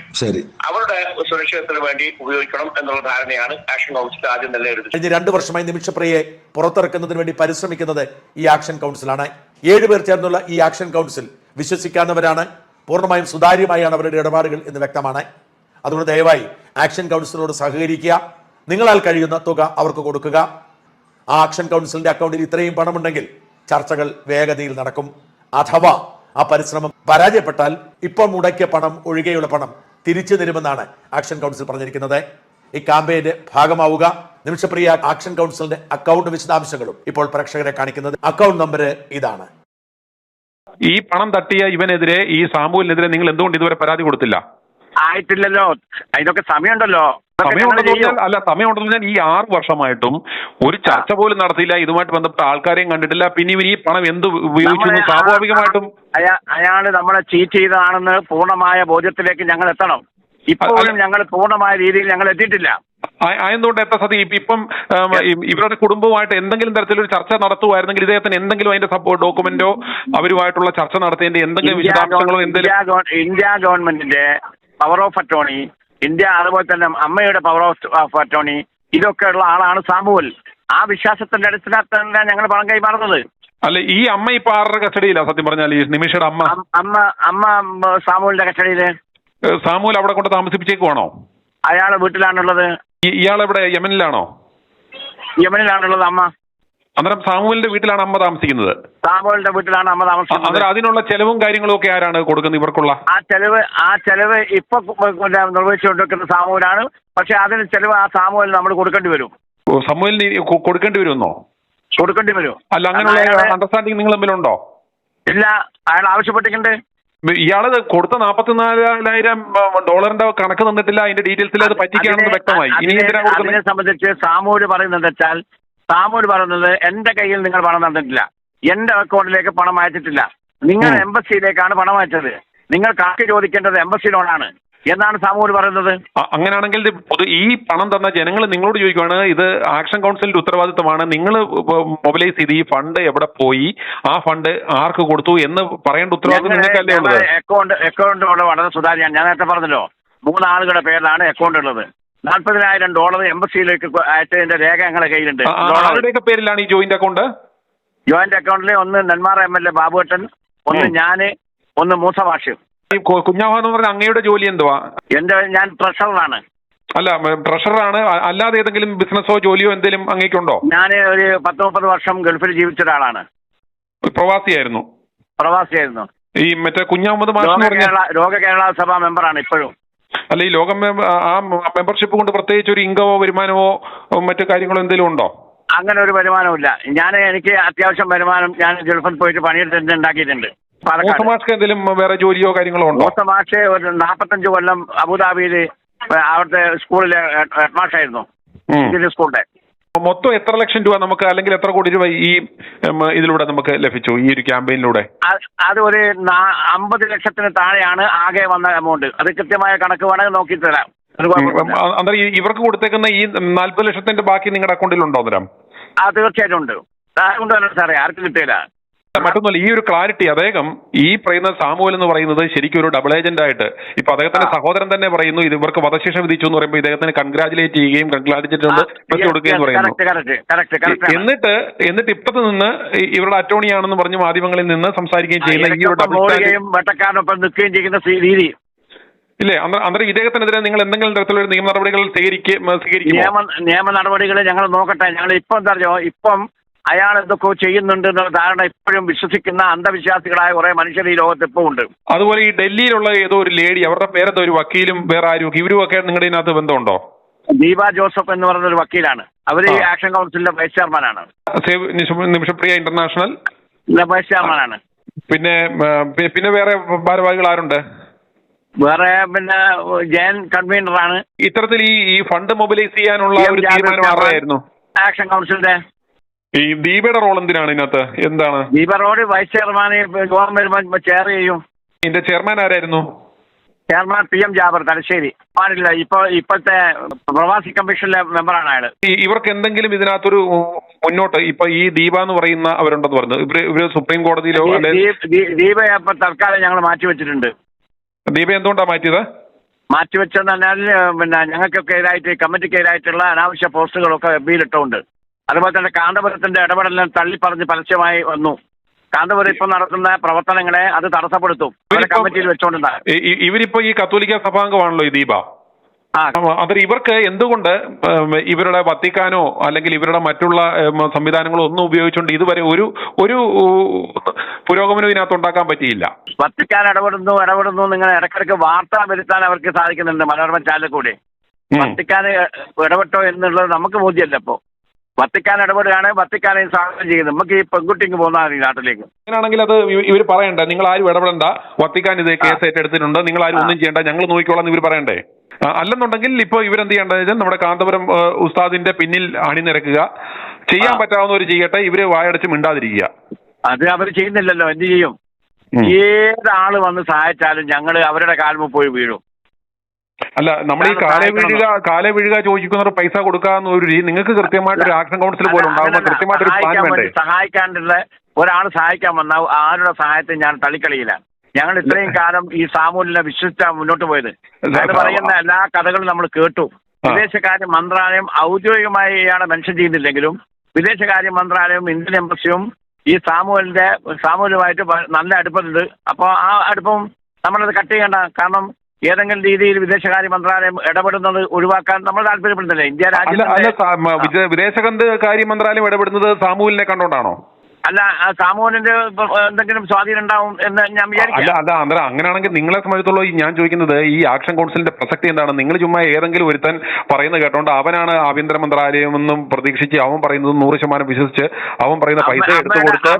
[SPEAKER 3] അവരുടെ സുരക്ഷിതത്തിന് വേണ്ടി ഉപയോഗിക്കണം എന്നുള്ള ധാരണയാണ് ആക്ഷൻ കൗൺസിൽ ആദ്യം തന്നെ എടുത്തത്.
[SPEAKER 4] കഴിഞ്ഞ 2 വർഷമായി നിമിഷപ്രിയയെ പുറത്തിറക്കുന്നതിന് വേണ്ടി പരിശ്രമിക്കുന്നത് ഈ ആക്ഷൻ കൗൺസിലാണ്. 7 പേർ ചേർന്നുള്ള ഈ ആക്ഷൻ കൗൺസിൽ വിശ്വസിക്കാവുന്നവരാണ്, പൂർണ്ണമായും സുതാര്യമായാണ് അവരുടെ ഇടപാടുകൾ എന്ന് വ്യക്തമാണ്. അതുകൊണ്ട് ദയവായി ആക്ഷൻ കൗൺസിലോട് സഹകരിക്കുക. നിങ്ങളാൽ കഴിയുന്ന തുക അവർക്ക് കൊടുക്കുക. ആ ആക്ഷൻ കൗൺസിലിന്റെ അക്കൗണ്ടിൽ ഇത്രയും പണമുണ്ടെങ്കിൽ ചർച്ചകൾ വേഗതയിൽ നടക്കും. അഥവാ ആ പരിശ്രമം പരാജയപ്പെട്ടാൽ ഇപ്പോൾ മുടക്കിയ പണം ഒഴികെയുള്ള പണം തിരിച്ചു തരുമെന്നാണ് ആക്ഷൻ കൗൺസിൽ പറഞ്ഞിരിക്കുന്നത്. ഈ ക്യാമ്പയിന്റെ ഭാഗമാവുക. നിമിഷപ്രിയ ആക്ഷൻ കൗൺസിലിന്റെ അക്കൗണ്ട് വിശദാംശങ്ങളും ഇപ്പോൾ പ്രേക്ഷകരെ കാണിക്കുന്നത്. അക്കൗണ്ട് നമ്പർ ഇതാണ്.
[SPEAKER 2] ഈ പണം തട്ടിയ ഇവനെതിരെ, ഈ സാമ്പുവിനെതിരെ നിങ്ങൾ എന്തുകൊണ്ട് ഇതുവരെ പരാതി കൊടുത്തില്ല?
[SPEAKER 3] ആയിട്ടില്ലല്ലോ, അതിനൊക്കെ സമയമുണ്ടല്ലോ.
[SPEAKER 2] സമയമുണ്ടെന്ന് പറഞ്ഞാൽ ഈ 6 വർഷമായിട്ടും ഒരു ചർച്ച പോലും നടത്തിയില്ല, ഇതുമായിട്ട് ബന്ധപ്പെട്ട ആൾക്കാരെയും കണ്ടിട്ടില്ല. പിന്നെ ഇവർ ഈ പണം എന്ത് ഉപയോഗിച്ചു? സ്വാഭാവികമായിട്ടും
[SPEAKER 3] അയാള് നമ്മളെ ചീറ്റ് ചെയ്തതാണെന്ന് പൂർണ്ണമായ ബോധ്യത്തിലേക്ക് ഞങ്ങൾ എത്തണം. ഇപ്പോഴും ഞങ്ങൾ പൂർണ്ണമായ രീതിയിൽ ഞങ്ങൾ എത്തിയിട്ടില്ല.
[SPEAKER 2] ആയതുകൊണ്ട് എത്ര സതി ഇപ്പം ഇവരുടെ കുടുംബവുമായിട്ട് എന്തെങ്കിലും തരത്തിലൊരു ചർച്ച നടത്തുമായിരുന്നെങ്കിൽ ഇദ്ദേഹത്തിന് എന്തെങ്കിലും അതിന്റെ സപ്പോർട്ട് ഡോക്യുമെന്റോ അവരുമായിട്ടുള്ള ചർച്ച നടത്തിയതിന്റെ എന്തെങ്കിലും വിശദാംശങ്ങളോ എന്തെങ്കിലും
[SPEAKER 3] ഇന്ത്യ ഗവൺമെന്റിന്റെ പവർ ഓഫ് അറ്റോർണി, അതുപോലെ തന്നെ അമ്മയുടെ പവർ ഓഫ് അറ്റോർണി, ഇതൊക്കെ ഉള്ള ആളാണ് സാമുവൽ. ആ വിശ്വാസത്തിന്റെ അടിസ്ഥാനത്തിലാണ് ഞങ്ങൾ പണം കൈമാറുന്നത്.
[SPEAKER 2] അല്ല, ഈ അമ്മ ഇപ്പൊ ആരുടെ കസ്റ്റഡിയിലാ? സത്യം പറഞ്ഞാൽ ഈ നിമിഷയുടെ അമ്മ
[SPEAKER 3] സാമുവലിന്റെ കസ്റ്റഡിയില്.
[SPEAKER 2] സാമുവൽ അവിടെ കൊണ്ട് താമസിപ്പിച്ചേക്കുവാണോ?
[SPEAKER 3] അയാളെ വീട്ടിലാണുള്ളത്.
[SPEAKER 2] ഇയാൾ എവിടെ, യമനിലാണോ?
[SPEAKER 3] യമനിലാണുള്ളത് അമ്മ.
[SPEAKER 2] അന്നേരം സാമുവലിന്റെ വീട്ടിലാണ് അമ്മ താമസിക്കുന്നത്?
[SPEAKER 3] സാമുവലിന്റെ വീട്ടിലാണ് അമ്മ താമസിക്കുന്നത്.
[SPEAKER 2] അന്നേരം അതിനുള്ള ചെലവും കാര്യങ്ങളും ഒക്കെ ആരാണ് കൊടുക്കുന്നത് ഇവർക്കുള്ള?
[SPEAKER 3] ആ ചെലവ് ഇപ്പൊ നിർവഹിച്ചുകൊണ്ടിരിക്കുന്ന സാമുവലാണ്. പക്ഷെ അതിന് ചെലവ് ആ സാമുവലിന് നമ്മൾ കൊടുക്കേണ്ടി വരും.
[SPEAKER 2] സാമുവലിന് കൊടുക്കേണ്ടി വരുമെന്നോ?
[SPEAKER 3] കൊടുക്കേണ്ടി വരും.
[SPEAKER 2] അല്ല, അങ്ങനെയുള്ള അണ്ടർസ്റ്റാൻഡിങ് നിങ്ങൾ തമ്മിലുണ്ടോ?
[SPEAKER 3] ഇല്ല, അയാൾ ആവശ്യപ്പെട്ടിട്ടുണ്ട്.
[SPEAKER 2] ഇയാള് കൊടുത്ത $44,000 കണക്ക് തന്നിട്ടില്ല, അതിന്റെ ഡീറ്റെയിൽസിൽ അത് പറ്റിക്കുകയാണെന്ന് വ്യക്തമായി.
[SPEAKER 3] അതിനെ സംബന്ധിച്ച് സാമൂല് പറയുന്നത് വെച്ചാൽ, സാമൂല് പറയുന്നത് എന്റെ കയ്യിൽ നിങ്ങൾ പണം തന്നിട്ടില്ല, എന്റെ അക്കൗണ്ടിലേക്ക് പണം അയച്ചിട്ടില്ല, നിങ്ങൾ എംബസിയിലേക്കാണ് പണം അയച്ചത്, നിങ്ങൾ കണക്ക് ചോദിക്കേണ്ടത് എംബസിയിലോടാണ് എന്നാണ് സാമൂല് പറയുന്നത്.
[SPEAKER 2] അങ്ങനെയാണെങ്കിൽ ഈ പണം തന്ന ജനങ്ങൾ നിങ്ങളോട് ചോദിക്കുവാണ്, ഇത് ആക്ഷൻ കൗൺസിലിന്റെ ഉത്തരവാദിത്തമാണ്, നിങ്ങൾ മൊബിലൈസ് ചെയ്ത് ഈ ഫണ്ട് എവിടെ പോയി, ആ ഫണ്ട് ആർക്ക് കൊടുത്തു എന്ന് പറയേണ്ട ഉത്തരവാദിത്തം നിങ്ങൾക്കല്ലേ ഉള്ളത്?
[SPEAKER 3] അക്കൗണ്ട് വളരെ സുതാര്യമാണ്. ഞാൻ നേരത്തെ പറഞ്ഞല്ലോ, 3 ആളുകളുടെ പേരിലാണ് അക്കൗണ്ട് ഉള്ളത്. $40,000 എംബസിയിലേക്ക് അയച്ചതിന്റെ രേഖ ഞങ്ങളുടെ കയ്യിലുണ്ട്.
[SPEAKER 2] ആരുടെയൊക്കെ പേരിലാണ് ഈ ജോയിന്റ് അക്കൗണ്ട്?
[SPEAKER 3] ജോയിന്റ് അക്കൗണ്ടിൽ ഒന്ന് നെന്മാറ MLA ബാബുവേട്ടൻ, ഒന്ന് ഞാന്, ഒന്ന് മൂസ മാഷ്.
[SPEAKER 2] കുഞ്ഞാവ എന്ന് പറഞ്ഞ അങ്ങയുടെ ജോലി എന്തുവാ?
[SPEAKER 3] ഞാൻ ട്രഷററാണ്.
[SPEAKER 2] അല്ല, ട്രഷററാണ്. അല്ലാതെ ഏതെങ്കിലും ബിസിനസ്സോ ജോലിയോ എന്തെങ്കിലും അങ്ങേക്കുണ്ടോ?
[SPEAKER 3] ഞാൻ ഒരു 10-30 വർഷം ഗൾഫിൽ ജീവിച്ച ഒരാളാണ്.
[SPEAKER 2] പ്രവാസിയായിരുന്നു?
[SPEAKER 3] പ്രവാസിയായിരുന്നു.
[SPEAKER 2] ഈ മറ്റേ കുഞ്ഞാമത് മാഷ്
[SPEAKER 3] ലോക കേരള സഭ മെമ്പറാണ് ഇപ്പോഴും.
[SPEAKER 2] അല്ല, ഈ ലോക ആ മെമ്പർഷിപ്പ് കൊണ്ട് പ്രത്യേകിച്ച് ഒരു ഇൻകമോ വരുമാനമോ മറ്റു കാര്യങ്ങളോ എന്തെങ്കിലും ഉണ്ടോ?
[SPEAKER 3] അങ്ങനെ ഒരു വരുമാനമില്ല. എനിക്ക് അത്യാവശ്യം വരുമാനം ഞാൻ ഗൾഫിൽ പോയിട്ട് പണിയെടുത്ത് ഉണ്ടാക്കിയിട്ടുണ്ട്.
[SPEAKER 2] മൂസമാഷ്ക്ക് എന്തെങ്കിലും വേറെ ജോലിയോ കാര്യങ്ങളോ ഉണ്ടോ?
[SPEAKER 3] മൂസമാഷ് ഒരു 45 കൊല്ലം അബുദാബിയിൽ അവിടുത്തെ സ്കൂളിലെ ഹെഡ്മാഷായിരുന്നു, സ്കൂളിന്റെ.
[SPEAKER 2] മൊത്തം എത്ര ലക്ഷം രൂപ നമുക്ക്, അല്ലെങ്കിൽ എത്ര കോടി രൂപ ഈ ഇതിലൂടെ നമുക്ക് ലഭിച്ചു, ഈ ഒരു ക്യാമ്പയിനിലൂടെ?
[SPEAKER 3] അത് ഒരു 50 ലക്ഷത്തിന് താഴെയാണ് ആകെ വന്ന എമൗണ്ട്. അത് കൃത്യമായ കണക്ക് വേണമെങ്കിൽ നോക്കി തരാം.
[SPEAKER 2] അന്നേരം ഇവർക്ക് കൊടുത്തേക്കുന്ന ഈ 40 ലക്ഷത്തിന്റെ ബാക്കി നിങ്ങളുടെ അക്കൗണ്ടിലുണ്ടോ? അന്നേരം
[SPEAKER 3] തീർച്ചയായിട്ടും ഉണ്ട്. അതുകൊണ്ട് തന്നെ സാറേ ആർക്ക് കിട്ടിയില്ല.
[SPEAKER 2] മറ്റൊന്നുമല്ല, ഈ ഒരു ക്ലാരിറ്റി അദ്ദേഹം ഈ പറയുന്ന സാമുവൽ എന്ന് പറയുന്നത് ശരിക്കും ഒരു ഡബിൾ ഏജന്റ് ആയിട്ട്, ഇപ്പൊ അദ്ദേഹത്തിന്റെ സഹോദരൻ തന്നെ പറയുന്നു ഇത് ഇവർക്ക് വധശിക്ഷ വിധിച്ചു എന്ന് പറയുമ്പോൾ ഇദ്ദേഹത്തിന് കൺഗ്രാജുലേറ്റ് ചെയ്യുകയും കൺഗ്രാജുലേറ്റ് കൊടുക്കുകയും പറയുന്നു. എന്നിട്ട് ഇപ്പത്ത് നിന്ന് ഇവരുടെ അറ്റോർണിയാണെന്ന് പറഞ്ഞ് മാധ്യമങ്ങളിൽ നിന്ന് സംസാരിക്കുകയും ചെയ്യുന്ന ഈ ഒരു
[SPEAKER 3] വെട്ടക്കാരനൊപ്പം നിൽക്കുകയും ചെയ്യുന്ന രീതി
[SPEAKER 2] ഇല്ലേ? അന്നേരം ഇദ്ദേഹത്തിനെതിരെ നിങ്ങൾ എന്തെങ്കിലും തരത്തിലുള്ള നിയമ നടപടികൾ സ്വീകരിക്കും?
[SPEAKER 3] നിയമ നടപടികൾ ഞങ്ങൾ നോക്കട്ടെ. ഞങ്ങൾ ഇപ്പം എന്താ പറയുക, ഇപ്പം അയാൾ എന്തൊക്കെ ചെയ്യുന്നുണ്ട് എന്നുള്ള ധാരണ ഇപ്പോഴും വിശ്വസിക്കുന്ന അന്ധവിശ്വാസികളായ കുറെ മനുഷ്യർ ഈ ലോകത്ത് ഇപ്പം ഉണ്ട്.
[SPEAKER 2] അതുപോലെ ഈ ഡൽഹിയിലുള്ള ഏതോ ഒരു ലേഡി, അവരുടെ പേരെന്തോ ഒരു വക്കീലും വേറെ ആരും, ഇവരുമൊക്കെ നിങ്ങളുടെ ഇതിനകത്ത് ബന്ധമുണ്ടോ?
[SPEAKER 3] ദീപ ജോസഫ് എന്ന് പറയുന്ന ഒരു വക്കീലാണ്. അവര് ആക്ഷൻ കൗൺസിലിന്റെ വൈസ് ചെയർമാനാണ്.
[SPEAKER 2] നിമിഷപ്രിയ ഇന്റർനാഷണൽ
[SPEAKER 3] വൈസ് ചെയർമാനാണ്.
[SPEAKER 2] പിന്നെ വേറെ ഭാരവാഹികൾ ആരുണ്ട്?
[SPEAKER 3] വേറെ പിന്നെ ജയൻ കൺവീനറാണ്.
[SPEAKER 2] ഇത്തരത്തിൽ ഈ ഫണ്ട് മൊബിലൈസ് ചെയ്യാനുള്ള ഒരു തീരുമാനം ആരായിരുന്നു?
[SPEAKER 3] ആക്ഷൻ കൗൺസിലിന്റെ.
[SPEAKER 2] ഈ ദീപയുടെ റോൾ എന്തിനാണ് ഇതിനകത്ത്? എന്താണ്
[SPEAKER 3] ദീപ റോഡ് വൈസ് ചെയർമാൻ ഗവൺമെന്റ് ചെയർ ചെയ്യും.
[SPEAKER 2] ഇതിന്റെ ചെയർമാൻ ആരായിരുന്നു?
[SPEAKER 3] Chairman PM Jabar Thalassery. ഇപ്പോഴത്തെ പ്രവാസി കമ്മീഷനിലെ മെമ്പറാണ് അയാള്.
[SPEAKER 2] ഇവർക്ക് എന്തെങ്കിലും ഇതിനകത്തൊരു മുന്നോട്ട് ഇപ്പൊ ഈ ദീപ എന്ന് പറയുന്ന അവരുണ്ടെന്ന് പറഞ്ഞു, ഇവര് സുപ്രീം കോടതിയിലോ?
[SPEAKER 3] ദീപ ഇപ്പൊ തൽക്കാലം ഞങ്ങൾ മാറ്റിവെച്ചിട്ടുണ്ട്.
[SPEAKER 2] ദീപ എന്തുകൊണ്ടാ മാറ്റിയത്?
[SPEAKER 3] മാറ്റിവെച്ചെന്ന് പറഞ്ഞാൽ പിന്നെ ഞങ്ങൾക്കൊക്കെ എതിരായിട്ട് കമ്മിറ്റിക്ക് എതിരായിട്ടുള്ള അനാവശ്യ പോസ്റ്റുകളൊക്കെ FB-യിൽ അതുപോലെ തന്നെ കാന്തപുരത്തിന്റെ ഇടപെടലിനെ തള്ളിപ്പറഞ്ഞ് പരസ്യമായി വന്നു. കാന്തപുരം ഇപ്പൊ നടത്തുന്ന പ്രവർത്തനങ്ങളെ അത് തടസ്സപ്പെടുത്തും. കമ്മിറ്റിയിൽ വെച്ചോണ്ടാകും.
[SPEAKER 2] ഇവരിപ്പോ ഈ കത്തോലിക്ക സഭാംഗമാണല്ലോ ഈ ദീപ. അത് ഇവർക്ക് എന്തുകൊണ്ട് ഇവരുടെ വത്തിക്കാനോ അല്ലെങ്കിൽ ഇവരുടെ മറ്റുള്ള സംവിധാനങ്ങളോ ഒന്നും ഉപയോഗിച്ചുകൊണ്ട് ഇതുവരെ ഒരു പുരോഗമനം ഇതിനകത്ത് ഉണ്ടാക്കാൻ പറ്റിയില്ല?
[SPEAKER 3] വത്തിക്കാൻ ഇടപെടുന്നു നിങ്ങൾ ഇടയ്ക്കിടയ്ക്ക് വാർത്ത വരുത്താൻ അവർക്ക് സാധിക്കുന്നുണ്ട് മനോരമ ചാനൽ കൂടി. വത്തിക്കാൻ ഇടപെട്ടോ എന്നുള്ളത് നമുക്ക് ബോധ്യമല്ല. ഇപ്പോ വത്തിക്കാൻ ഇടപെടുകയാണ്, വത്തിക്കാനെ സ്വാഗതം ചെയ്യുന്നത്. നമുക്ക് ഈ പെൺകുട്ടിക്ക് പോകുന്ന നാട്ടിലേക്ക്.
[SPEAKER 2] അങ്ങനെയാണെങ്കിൽ അത് ഇവർ പറയണ്ട, നിങ്ങൾ ആരും ഇടപെടണ്ട, വത്തിക്കാൻ ഇത് കേസ് ഏറ്റെടുത്തിട്ടുണ്ട്, നിങ്ങൾ ആരും ഒന്നും ചെയ്യണ്ട, ഞങ്ങൾ നോക്കിക്കോളാം ഇവർ പറയണ്ടേ? അല്ലെന്നുണ്ടെങ്കിൽ ഇപ്പൊ ഇവരെന്ത് ചെയ്യേണ്ടത് വെച്ചാൽ നമ്മുടെ കാന്തപുരം ഉസ്താദിന്റെ പിന്നിൽ അണിനിരക്കുക, ചെയ്യാൻ പറ്റാവുന്നവർ ചെയ്യട്ടെ, ഇവര് വായടച്ച് മിണ്ടാതിരിക്കുക.
[SPEAKER 3] അത് അവർ ചെയ്യുന്നില്ലല്ലോ, എന്ത് ചെയ്യും? ഏതാള് വന്ന് സഹായിച്ചാലും ഞങ്ങൾ അവരുടെ കാൽമ പോയി വീഴും.
[SPEAKER 2] അല്ല, നമ്മൾ ഈ കാലേ വീഴുക ചോദിക്കുന്നവർ പൈസ കൊടുക്കാന്ന് ഒരു രീതി നിങ്ങൾക്ക് കൃത്യമായിട്ട് ഒരു ആക്ഷൻ കൗൺസിൽ പോലെ ഉണ്ടാകുമ്പോൾ കൃത്യമായിട്ടൊരു പ്ലാൻ വേണ്ടേ?
[SPEAKER 3] സഹായിക്കാണ്ടുള്ള ഒരാൾ സഹായിക്കാൻ വന്നാൽ ആരുടെ സഹായത്തെ ഞാൻ തള്ളിക്കളിയില്ല. ഞങ്ങൾ ഇത്രയും കാലം ഈ സാമൂലിനെ വിശ്വസിച്ചാണ് മുന്നോട്ട് പോയത്. അത് പറയുന്ന എല്ലാ കഥകളും നമ്മൾ കേട്ടു. വിദേശകാര്യ മന്ത്രാലയം ഔദ്യോഗികമായി ഇയാളെ മെൻഷൻ ചെയ്യുന്നില്ലെങ്കിലും വിദേശകാര്യ മന്ത്രാലയവും ഇന്ത്യൻ എംബസിയും ഈ സാമൂലുമായിട്ട് നല്ല അടുപ്പമുണ്ട്. അപ്പോൾ ആ അടുപ്പം നമ്മളത് കട്ട് ചെയ്യേണ്ട. കാരണം ഏതെങ്കിലും രീതിയിൽ വിദേശകാര്യ മന്ത്രാലയം ഇടപെടുന്നത് ഒഴിവാക്കാൻ നമ്മൾ താല്പര്യപ്പെടുന്നില്ല. ഇന്ത്യ രാജ്യത്തിന്റെ
[SPEAKER 2] വിദേശകാര്യ മന്ത്രാലയം ഇടപെടുന്നത് സാമൂഹിലിനെ കണ്ടോണ്ടാണോ?
[SPEAKER 3] അല്ല, സാമൂഹിന്റെ എന്തെങ്കിലും സ്വാധീനം ഉണ്ടാവും എന്ന് ഞാൻ വിചാരിക്കില്ല.
[SPEAKER 2] അല്ല അന്നേരം അങ്ങനെയാണെങ്കിൽ നിങ്ങളെ സംബന്ധിച്ചുള്ള ഞാൻ ചോദിക്കുന്നത് ഈ ആക്ഷൻ കൗൺസിലിന്റെ പ്രസക്തി എന്താണ്? നിങ്ങൾ ചുമ്മാ ഏതെങ്കിലും ഒരുത്തൻ പറയുന്നത് കേട്ടോണ്ട് അവനാണ് ആഭ്യന്തര മന്ത്രാലയം എന്നും പ്രതീക്ഷിച്ച് അവൻ പറയുന്നത് 100% വിശ്വസിച്ച് അവൻ പറയുന്ന പൈസ എടുത്തു കൊടുത്ത്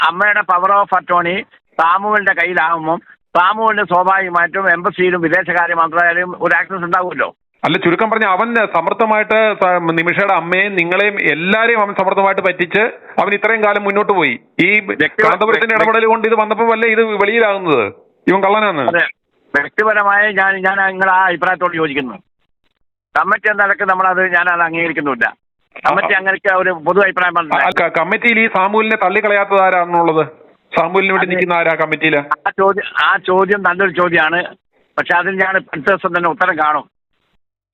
[SPEAKER 3] അമ്മയുടെ പവർ ഓഫ് അറ്റോർണി സാമൂഹിന്റെ കയ്യിലാകുമ്പോൾ സാമൂഹിന്റെ സ്വാഭാവികമായിട്ടും എംബസിയിലും വിദേശകാര്യ മന്ത്രാലയം ഒരു ആക്സസ് ഉണ്ടാവുമല്ലോ.
[SPEAKER 2] അല്ല, ചുരുക്കം പറഞ്ഞ അവൻ സമർത്ഥമായിട്ട് നിമിഷയുടെ അമ്മയും നിങ്ങളെയും എല്ലാരെയും അവൻ സമർത്ഥമായിട്ട് പറ്റിച്ച് അവൻ ഇത്രയും കാലം മുന്നോട്ട് പോയി. ഈ കാന്തപുരത്തിന്റെ ഇടപെടൽ കൊണ്ട് ഇത് വന്നപ്പോൾ വല്ലേ ഇത് വെളിയിലാകുന്നത് ഇവൻ കള്ളനാണ്.
[SPEAKER 3] വ്യക്തിപരമായി ഞാൻ നിങ്ങളുടെ ആ അഭിപ്രായത്തോട് യോജിക്കുന്നു. കമ്മിറ്റി എന്ന നിലക്ക് നമ്മളത് ഞാനത് അംഗീകരിക്കുന്നില്ല. കമ്മിറ്റി അങ്ങനെയൊക്കെ ഒരു പൊതു അഭിപ്രായം പറഞ്ഞു.
[SPEAKER 2] കമ്മിറ്റിയിൽ ഈ സാമൂഹിലിനെ തള്ളിക്കളയാത്തത് ആരാണെന്നുള്ളത്? സാമൂഹിലിന് വേണ്ടി നിൽക്കുന്ന ആരാ കമ്മിറ്റിയില്?
[SPEAKER 3] ആ ചോദ്യം നല്ലൊരു ചോദ്യമാണ്. പക്ഷെ അതിന് ഞാൻ അടുത്ത ദിവസം തന്നെ ഉത്തരം കാണും.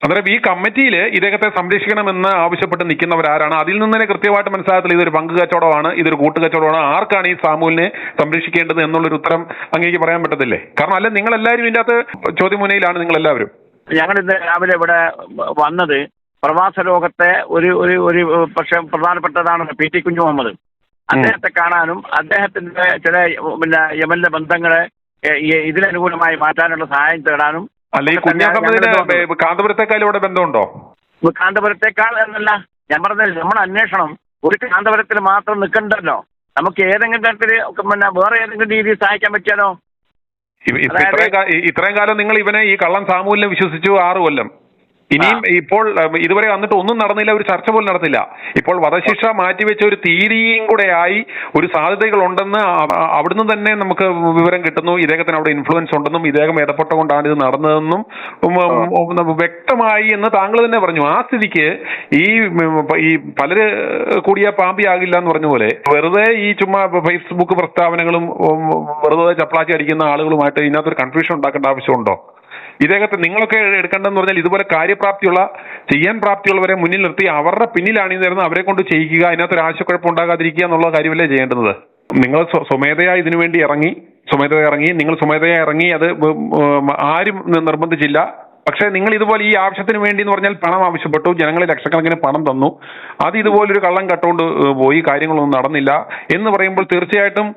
[SPEAKER 2] അന്നേരം ഈ കമ്മിറ്റിയിൽ ഇദ്ദേഹത്തെ സംരക്ഷിക്കണമെന്ന് ആവശ്യപ്പെട്ട് നിൽക്കുന്നവരാരാണ്? അതിൽ നിന്ന് തന്നെ കൃത്യമായിട്ട് മനസ്സിലാകത്തില്ല ഇതൊരു പങ്ക് കച്ചവടമാണ്, ഇതൊരു കൂട്ടുകച്ചവടമാണ്, ആർക്കാണ് ഈ സാമൂഹിലിനെ സംരക്ഷിക്കേണ്ടത് എന്നുള്ളൊരു ഉത്തരം അങ്ങേക്ക് പറയാൻ പറ്റത്തില്ലേ? കാരണം അല്ല, നിങ്ങൾ എല്ലാവരും ഇതിൻ്റെ അകത്ത് ചോദ്യമുനയിലാണ്. നിങ്ങൾ എല്ലാവരും
[SPEAKER 3] ഞങ്ങൾ ഇന്ന് രാവിലെ ഇവിടെ വന്നത് പ്രവാസ ലോകത്തെ ഒരു പക്ഷെ പ്രധാനപ്പെട്ടതാണ് പി ടി കുഞ്ഞു മുഹമ്മദ്. അദ്ദേഹത്തെ കാണാനും അദ്ദേഹത്തിന്റെ ചില യമനിലെ ബന്ധങ്ങളെ ഇതിനനുകൂലമായി മാറ്റാനുള്ള സഹായം തേടാനും.
[SPEAKER 2] അല്ല, ഈ കുഞ്ഞാഹമ്മദിന് കാന്തപുരത്തെക്കാൾ ഇവിടെ ബന്ധമുണ്ടോ?
[SPEAKER 3] കാന്തപുരത്തെക്കാൾ എന്നല്ല ഞാൻ പറഞ്ഞത്, നമ്മുടെ അന്വേഷണം ഒരു കാന്തപുരത്തിൽ മാത്രം നിൽക്കണ്ടല്ലോ. നമുക്ക് ഏതെങ്കിലും തരത്തിൽ വേറെ ഏതെങ്കിലും രീതിയിൽ സഹായിക്കാൻ പറ്റിയാലോ?
[SPEAKER 2] ഇത്രയും കാലം നിങ്ങൾ ഇവനെ ഈ കള്ളൻ സാമൂഹിലിനെ വിശ്വസിച്ചു 6 കൊല്ലം. ഇനിയും ഇപ്പോൾ ഇതുവരെ വന്നിട്ട് ഒന്നും നടന്നില്ല, ഒരു ചർച്ച പോലും നടത്തില്ല. ഇപ്പോൾ വധശിക്ഷ മാറ്റിവെച്ച ഒരു തീയതിയും കൂടെ ആയി ഒരു സാധ്യതകൾ ഉണ്ടെന്ന് അവിടുന്ന് തന്നെ നമുക്ക് വിവരം കിട്ടുന്നു. ഇദ്ദേഹത്തിന് അവിടെ ഇൻഫ്ലുവൻസ് ഉണ്ടെന്നും ഇദ്ദേഹം ഇടപെട്ടുകൊണ്ടാണ് ഇത് നടന്നതെന്നും വ്യക്തമായി എന്ന് താങ്കൾ തന്നെ പറഞ്ഞു. ആ സ്ഥിതിക്ക് ഈ പലര് കൂടിയ പാമ്പിയാകില്ല എന്ന് പറഞ്ഞ പോലെ വെറുതെ ഈ ചുമ്മാ ഫേസ്ബുക്ക് പ്രസ്താവനകളും വെറുതെ ചപ്പളാച്ചി അടിക്കുന്ന ആളുകളുമായിട്ട് ഇതിനകത്തൊരു കൺഫ്യൂഷൻ ഉണ്ടാക്കേണ്ട ആവശ്യമുണ്ടോ? ഇദ്ദേഹത്തെ നിങ്ങളൊക്കെ എടുക്കേണ്ടതെന്ന് പറഞ്ഞാൽ ഇതുപോലെ കാര്യപ്രാപ്തിയുള്ള ചെയ്യാൻ പ്രാപ്തിയുള്ളവരെ മുന്നിൽ നിർത്തി അവരുടെ പിന്നിലാണ് ഈ നേരുന്നത്, അവരെ കൊണ്ട് ചെയ്യിക്കുക, അതിനകത്തൊരു ആശയക്കുഴപ്പം ഉണ്ടാകാതിരിക്കുക എന്നുള്ള കാര്യമല്ലേ ചെയ്യേണ്ടത്? നിങ്ങൾ സ്വമേധയാ ഇതിനു വേണ്ടി ഇറങ്ങി, നിങ്ങൾ സ്വമേധയാ ഇറങ്ങി, അത് ആരും നിർബന്ധിച്ചില്ല. പക്ഷേ നിങ്ങൾ ഇതുപോലെ ഈ ആവശ്യത്തിന് വേണ്ടി എന്ന് പറഞ്ഞാൽ പണം ആവശ്യപ്പെട്ടു, ജനങ്ങൾ ലക്ഷക്കണക്കിന് പണം തന്നു, അത് ഇതുപോലൊരു കള്ളം കട്ടുകൊണ്ട് പോയി, കാര്യങ്ങളൊന്നും നടന്നില്ല എന്ന് പറയുമ്പോൾ തീർച്ചയായിട്ടും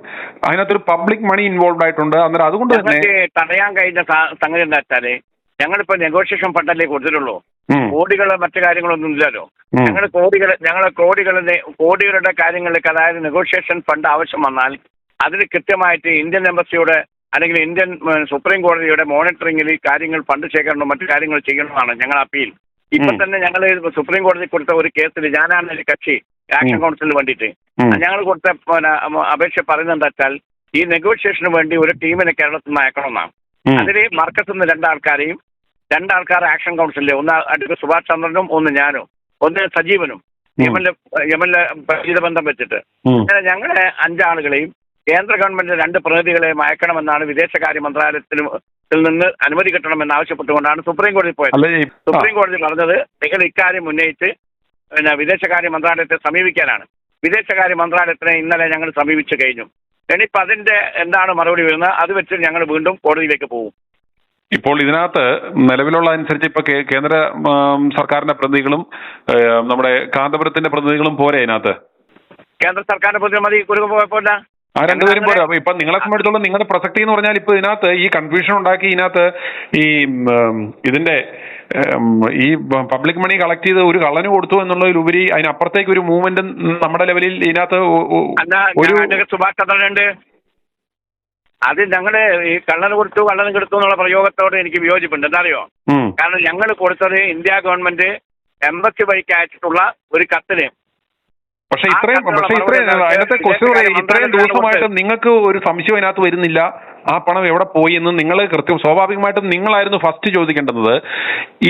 [SPEAKER 2] അതിനകത്തൊരു പബ്ലിക് മണി ഇൻവോൾവ് ആയിട്ടുണ്ട്. അന്നേരം അതുകൊണ്ട് തന്നെ
[SPEAKER 3] തടയാൻ കഴിഞ്ഞ സംഗതി എന്താ വെച്ചാല് ഞങ്ങളിപ്പോ നെഗോഷിയേഷൻ ഫണ്ടല്ലേ കൊടുത്തിട്ടുള്ളൂ. കോടികളോ മറ്റു കാര്യങ്ങളൊന്നും ഇല്ലല്ലോ. കോടികളുടെ കാര്യങ്ങളിലേക്ക്, അതായത് നെഗോഷിയേഷൻ ഫണ്ട് ആവശ്യം വന്നാൽ അതിന് കൃത്യമായിട്ട് ഇന്ത്യൻ എംബസിയുടെ അല്ലെങ്കിൽ ഇന്ത്യൻ സുപ്രീം കോടതിയുടെ മോണിറ്ററിംഗിൽ കാര്യങ്ങൾ ഫണ്ട് ശേഖരണം മറ്റു കാര്യങ്ങൾ ചെയ്യണമെന്നാണ് ഞങ്ങൾ അപ്പീൽ. ഇപ്പൊ തന്നെ ഞങ്ങൾ സുപ്രീം കോടതി കൊടുത്ത ഒരു കേസിൽ ഞാനാണ് ഒരു കക്ഷി ആക്ഷൻ കൗൺസിലിന് വേണ്ടിയിട്ട്. ഞങ്ങൾ കൊടുത്ത അപേക്ഷ പറയുന്നത് എന്താ വെച്ചാൽ ഈ നെഗോഷിയേഷന് വേണ്ടി ഒരു ടീമിനെ കേരളത്തിൽ നിന്ന് അയക്കണമെന്നാണ്. അതിൽ മർക്കസിൽ നിന്ന് 2 ആൾക്കാരെയും 2 ആൾക്കാർ ആക്ഷൻ കൗൺസിലിലെ, ഒന്ന് അഡ്വക്കേറ്റ് സുഭാഷ് ചന്ദ്രനും ഒന്ന് ഞാനും ഒന്ന് സജീവനും യമനിലെ ബന്ധം വെച്ചിട്ട് അങ്ങനെ ഞങ്ങളെ 5 ആളുകളെയും കേന്ദ്ര ഗവൺമെന്റ് 2 പ്രതിനിധികളെയും അയക്കണമെന്നാണ് വിദേശകാര്യ മന്ത്രാലയത്തിൽ നിന്ന് അനുമതി കിട്ടണമെന്ന് ആവശ്യപ്പെട്ടുകൊണ്ടാണ് സുപ്രീം കോടതി പോയത്. സുപ്രീം കോടതി പറഞ്ഞത് നിങ്ങൾ ഇക്കാര്യം ഉന്നയിച്ച് വിദേശകാര്യ മന്ത്രാലയത്തെ സമീപിക്കാനാണ്. വിദേശകാര്യ മന്ത്രാലയത്തിനെ ഇന്നലെ ഞങ്ങൾ സമീപിച്ചു കഴിഞ്ഞു. ഇനിയിപ്പോൾ അതിന്റെ എന്താണ് മറുപടി വരുന്നത് അത് വെച്ച് ഞങ്ങൾ വീണ്ടും കോടതിയിലേക്ക് പോകും.
[SPEAKER 2] ഇപ്പോൾ ഇതിനകത്ത് നിലവിലുള്ള അനുസരിച്ച് ഇപ്പൊ കേന്ദ്ര സർക്കാരിന്റെ പ്രതിനിധികളും നമ്മുടെ കാന്തപുരത്തിന്റെ പ്രതിനിധികളും പോരെ ഇതിനകത്ത്?
[SPEAKER 3] കേന്ദ്ര സർക്കാരിന്റെ പ്രതിനിധി മതി, കുഴപ്പമില്ല.
[SPEAKER 2] ആ 2 പേരും പോരാ. ഇപ്പൊ നിങ്ങളെ സംബന്ധിച്ചുള്ള നിങ്ങളുടെ പ്രസക്തി എന്ന് പറഞ്ഞാൽ ഇപ്പൊ ഇതിനകത്ത് ഈ കൺഫ്യൂഷൻ ഉണ്ടാക്കി ഇതിനകത്ത് ഇതിന്റെ ഈ പബ്ലിക് മണി കളക്ട് ചെയ്ത് ഒരു കള്ളന് കൊടുത്തു എന്നുള്ളതിലുപരി അതിനപ്പുറത്തേക്ക് ഒരു മൂവ്മെന്റ് നമ്മുടെ ലെവലിൽ ഇതിനകത്ത്
[SPEAKER 3] സുഭാഷ് ചന്ദ്രനുണ്ട്. അത് ഞങ്ങള് ഈ കള്ളന് കൊടുത്തു എന്നുള്ള പ്രയോഗത്തോട് എനിക്ക് വിയോജിപ്പുണ്ട്. എന്താ അറിയോ? കാരണം ഞങ്ങൾ കൊടുത്തത് ഇന്ത്യ ഗവൺമെന്റ് എംബസി വഴിക്ക് അയച്ചിട്ടുള്ള ഒരു കത്തിന്.
[SPEAKER 2] പക്ഷെ ഇത്രയും അതിനകത്തെ ഇത്രയും ദിവസമായിട്ട് നിങ്ങൾക്ക് ഒരു സംശയം അതിനകത്ത് വരുന്നില്ല ആ പണം എവിടെ പോയി എന്ന് നിങ്ങൾ സ്വാഭാവികമായിട്ടും നിങ്ങളായിരുന്നു ഫസ്റ്റ് ചോദിക്കേണ്ടത്.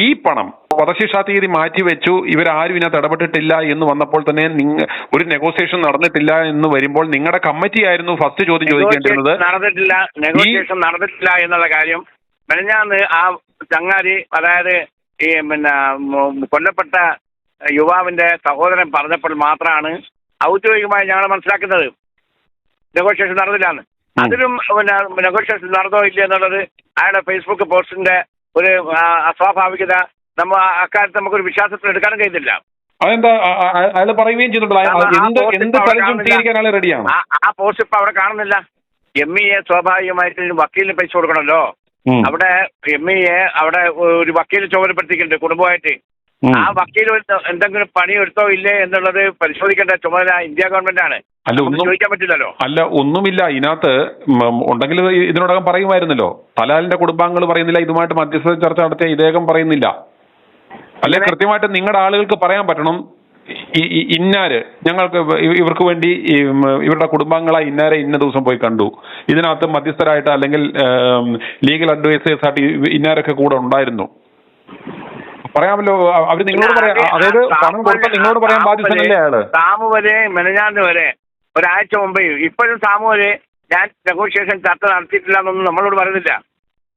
[SPEAKER 2] ഈ പണം വധശിക്ഷാ തീയതി മാറ്റിവെച്ചു, ഇവരാരും ഇതിനകത്ത് ഇടപെട്ടിട്ടില്ല എന്ന് വന്നപ്പോൾ തന്നെ ഒരു നെഗോസിയേഷൻ നടന്നിട്ടില്ല എന്ന് വരുമ്പോൾ നിങ്ങളുടെ കമ്മിറ്റി ആയിരുന്നു ഫസ്റ്റ് ചോദ്യം ചോദിക്കേണ്ടിരുന്നത്.
[SPEAKER 3] നെഗോസിയേഷൻ നടന്നിട്ടില്ല എന്നുള്ള കാര്യം മെനഞ്ഞാന്ന് ആ ചങ്ങാതി, അതായത് ഈ കൊല്ലപ്പെട്ട യുവാവിന്റെ സഹോദരൻ പറഞ്ഞപ്പോൾ മാത്രമാണ് ഔദ്യോഗികമായി ഞങ്ങൾ മനസ്സിലാക്കുന്നത് നെഗോഷിയേഷൻ നടന്നില്ലാന്ന്. അതിലും പിന്നെ നെഗോഷിയേഷൻ നടന്നോ ഇല്ല എന്നുള്ളത് അയാളുടെ ഫേസ്ബുക്ക് പോസ്റ്റിന്റെ ഒരു അസ്വാഭാവികത നമ്മ അക്കാര്യത്ത് നമുക്കൊരു വിശ്വാസത്തിൽ എടുക്കാനും കഴിയുന്നില്ല.
[SPEAKER 2] അതെന്താ അയാൾ പറയുകയും ചെയ്തിട്ടുണ്ടല്ലോ, എന്ത് ചലഞ്ചും സ്വീകരിക്കാൻ അയാൾ റെഡിയാണ്.
[SPEAKER 3] ആ പോസ്റ്റ് ഇപ്പൊ അവിടെ കാണുന്നില്ല. MEA സ്വാഭാവികമായിട്ട് വക്കീലിന് പൈസ കൊടുക്കണമല്ലോ. അവിടെ MEA അവിടെ ഒരു വക്കീൽ ചുമതലപ്പെടുത്തിയിട്ടുണ്ട് കുടുംബമായിട്ട്. ആ വക്കീൽ എന്തെങ്കിലും പണി എടുത്തോ ഇല്ലേ എന്നുള്ളത് പരിശോധിക്കേണ്ട ചുമതല ഇന്ത്യ ഗവൺമെന്റ് ആണ്. ചോദിക്കാൻ പറ്റില്ലല്ലോ.
[SPEAKER 2] അല്ല, ഒന്നുമില്ല ഇതിനകത്ത്. ഉണ്ടെങ്കിൽ ഇതിനോടകം പറയുമായിരുന്നല്ലോ. തലാലിന്റെ കുടുംബാംഗങ്ങൾ പറയുന്നില്ല, ഇതുമായിട്ട് മധ്യസ്ഥ ചർച്ച നടത്തിയ ഇദ്ദേഹം പറയുന്നില്ല. അല്ലെ, കൃത്യമായിട്ട് നിങ്ങളുടെ ആളുകൾക്ക് പറയാൻ പറ്റണം, ഇന്നാര് ഞങ്ങൾക്ക് ഇവർക്ക് വേണ്ടി ഇവരുടെ കുടുംബാംഗങ്ങളായി ഇന്നാരെ ഇന്ന ദിവസം പോയി കണ്ടു, ഇതിനകത്ത് മധ്യസ്ഥരായിട്ട് അല്ലെങ്കിൽ ലീഗൽ അഡ്വൈസേഴ്സ് ആയിട്ട് ഇന്നാരൊക്കെ കൂടെ ഉണ്ടായിരുന്നു. പറയാമല്ലോ, അവര് നിങ്ങളോട് പറയാം. അതായത് പണം കൊടുത്താൽ നിങ്ങളോട് പറയാൻ ബാധ്യതയല്ലേ അയാള്.
[SPEAKER 3] സാമു വരെ മെനഞ്ഞാന്ന് വരെ ഒരാഴ്ച മുമ്പേ ഇപ്പോഴും സാമു വരെ ഞാൻ നെഗോഷിയേഷൻ ചർച്ച നടത്തിയിട്ടില്ല എന്നൊന്നും നമ്മളോട് പറയുന്നില്ല.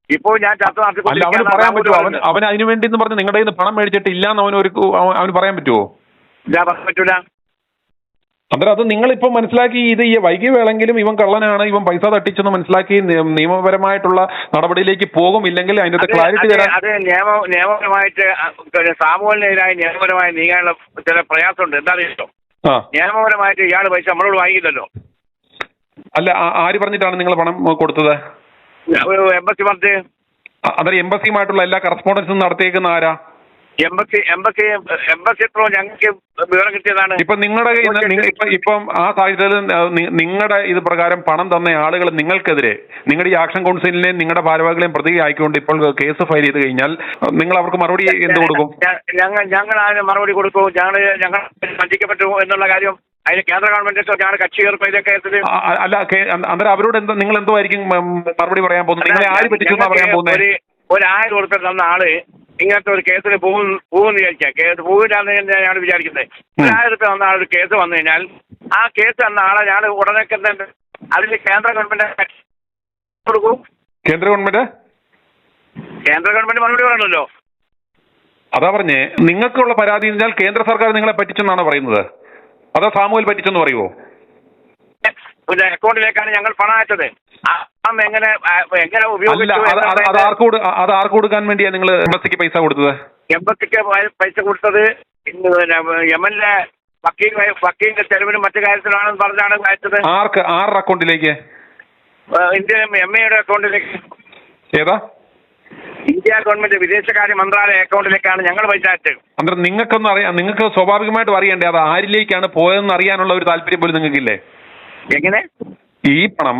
[SPEAKER 3] ഇപ്പോൾ ഞാൻ ചർച്ച നടത്തി.
[SPEAKER 2] അവന് പറയാൻ പറ്റുമോ? അവൻ അതിനു വേണ്ടി എന്ന് പറഞ്ഞ് നിങ്ങളുടെ കയ്യിൽ നിന്ന് പണം മേടിച്ചിട്ട് ഇല്ലാന്ന് അവന് പറയാൻ പറ്റുമോ?
[SPEAKER 3] ഇല്ല, പറയാൻ പറ്റൂല.
[SPEAKER 2] അന്നേരം അത് നിങ്ങളിപ്പോൾ മനസ്സിലാക്കി, ഇത് ഈ വൈകിയ വേളെങ്കിലും ഇവൻ കള്ളനാണ്, ഇവൻ പൈസ തട്ടിച്ചെന്ന് മനസ്സിലാക്കി നിയമപരമായിട്ടുള്ള നടപടിയിലേക്ക് പോകും. ഇല്ലെങ്കിൽ അതിന്റെ ക്ലാരിറ്റി തരാൻ
[SPEAKER 3] അത് നിയമപരമായിട്ട് സാമൂഹികനെതിരായ നിയമപരമായി നീങ്ങാനുള്ള ചില പ്രയാസമുണ്ട്. എന്താ അറിയോ? നിയമപരമായിട്ട് ഇയാൾ പൈസ നമ്മളോട് വാങ്ങിയില്ലല്ലോ.
[SPEAKER 2] അല്ല, ആര് പറഞ്ഞിട്ടാണ് നിങ്ങൾ പണം കൊടുത്തത്?
[SPEAKER 3] എംബസി പറഞ്ഞ്.
[SPEAKER 2] അന്നേരം എംബസിയുമായിട്ടുള്ള എല്ലാ കറസ്പോണ്ടൻസും നടത്തിയേക്കുന്ന ആരാ?
[SPEAKER 3] എംബസി ത്രൂ ഞങ്ങൾക്ക് വിവരം കിട്ടിയതാണ്.
[SPEAKER 2] ഇപ്പൊ നിങ്ങളുടെ ഇപ്പം ആ സാഹചര്യത്തിൽ നിങ്ങളുടെ ഇത് പ്രകാരം പണം തന്ന ആളുകൾ നിങ്ങൾക്കെതിരെ നിങ്ങളുടെ ഈ ആക്ഷൻ കൗൺസിലിനെയും നിങ്ങളുടെ ഭാരവാഹികളെയും പ്രതി ആയിക്കൊണ്ട് ഇപ്പോൾ കേസ് ഫയൽ ചെയ്ത് കഴിഞ്ഞാൽ നിങ്ങൾ അവർക്ക് മറുപടി എന്ത് കൊടുക്കും?
[SPEAKER 3] ഞങ്ങൾ അതിന് മറുപടി കൊടുക്കും. ഞങ്ങൾ വഞ്ചിക്കപ്പെട്ടു എന്നുള്ള കാര്യം അതിന് കേന്ദ്ര ഗവൺമെന്റ് ഞങ്ങൾ കക്ഷി ചേർപ്പ് ഇതൊക്കെ.
[SPEAKER 2] അല്ല, അന്നേരം അവരോട് എന്താ നിങ്ങൾ എന്തോ ആയിരിക്കും മറുപടി പറയാൻ പോകുന്നത്? നിങ്ങളെ ആര് പറ്റിച്ചു പറയാൻ പോകുന്നത്?
[SPEAKER 3] ഒരു 1000 ഉറുപ്പിക തന്ന ആള് ഇങ്ങനത്തെ ഒരു കേസിന് പോകുമെന്ന് വിചാരിക്കാം. കേസ് പോകില്ലാന്ന് ഞാൻ വിചാരിക്കുന്നത്. 1000 ഉറുപ്പിക തന്ന ആളൊരു കേസ് വന്നു കഴിഞ്ഞാൽ ആ കേസ് തന്ന ആളെ ഞാൻ ഉടനെ അതിൽ കേന്ദ്ര ഗവൺമെന്റ് കൊടുക്കും.
[SPEAKER 2] കേന്ദ്ര ഗവൺമെന്റ്
[SPEAKER 3] മറുപടി പറയണല്ലോ.
[SPEAKER 2] അതാ പറഞ്ഞേ, നിങ്ങൾക്കുള്ള പരാതി എന്ന് വെച്ചാൽ കേന്ദ്ര സർക്കാർ നിങ്ങളെ പറ്റിച്ചെന്നാണ് പറയുന്നത്. അതോ സാമൂഹിക പറ്റിച്ചെന്ന് പറയുമോ?
[SPEAKER 3] പിന്നെ അക്കൗണ്ടിലേക്കാണ് ഞങ്ങൾ പണം അയച്ചത്. എങ്ങനെ ഉപയോഗിച്ചു?
[SPEAKER 2] അത് ആർക്ക് കൊടുക്കാൻ വേണ്ടിയാണ് നിങ്ങൾ എംബസിക്ക് പൈസ കൊടുത്തത്?
[SPEAKER 3] എംബസിക്ക് പൈസ കൊടുത്തത് യമനിലെ വക്കീലിന്റെ ചെലവിനും മറ്റു കാര്യത്തിലാണെന്ന് പറഞ്ഞാണ് അയച്ചത്.
[SPEAKER 2] ആരുടെ അക്കൗണ്ടിലേക്ക്?
[SPEAKER 3] ഇന്ത്യൻ MEAയുടെ അക്കൗണ്ടിലേക്ക്.
[SPEAKER 2] ഏതാ?
[SPEAKER 3] ഇന്ത്യ ഗവൺമെന്റ് വിദേശകാര്യ മന്ത്രാലയ അക്കൗണ്ടിലേക്കാണ് ഞങ്ങൾ പൈസ അയച്ചത്.
[SPEAKER 2] അന്നേരം നിങ്ങൾക്കൊന്നും അറിയാം, നിങ്ങൾക്ക് സ്വാഭാവികമായിട്ടും അറിയണ്ടേ അത് ആരിലേക്കാണ് പോയതെന്ന് അറിയാനുള്ള ഒരു താല്പര്യം പോലും നിങ്ങൾക്കില്ലേ?
[SPEAKER 3] എങ്ങനെ
[SPEAKER 2] ഈ പണം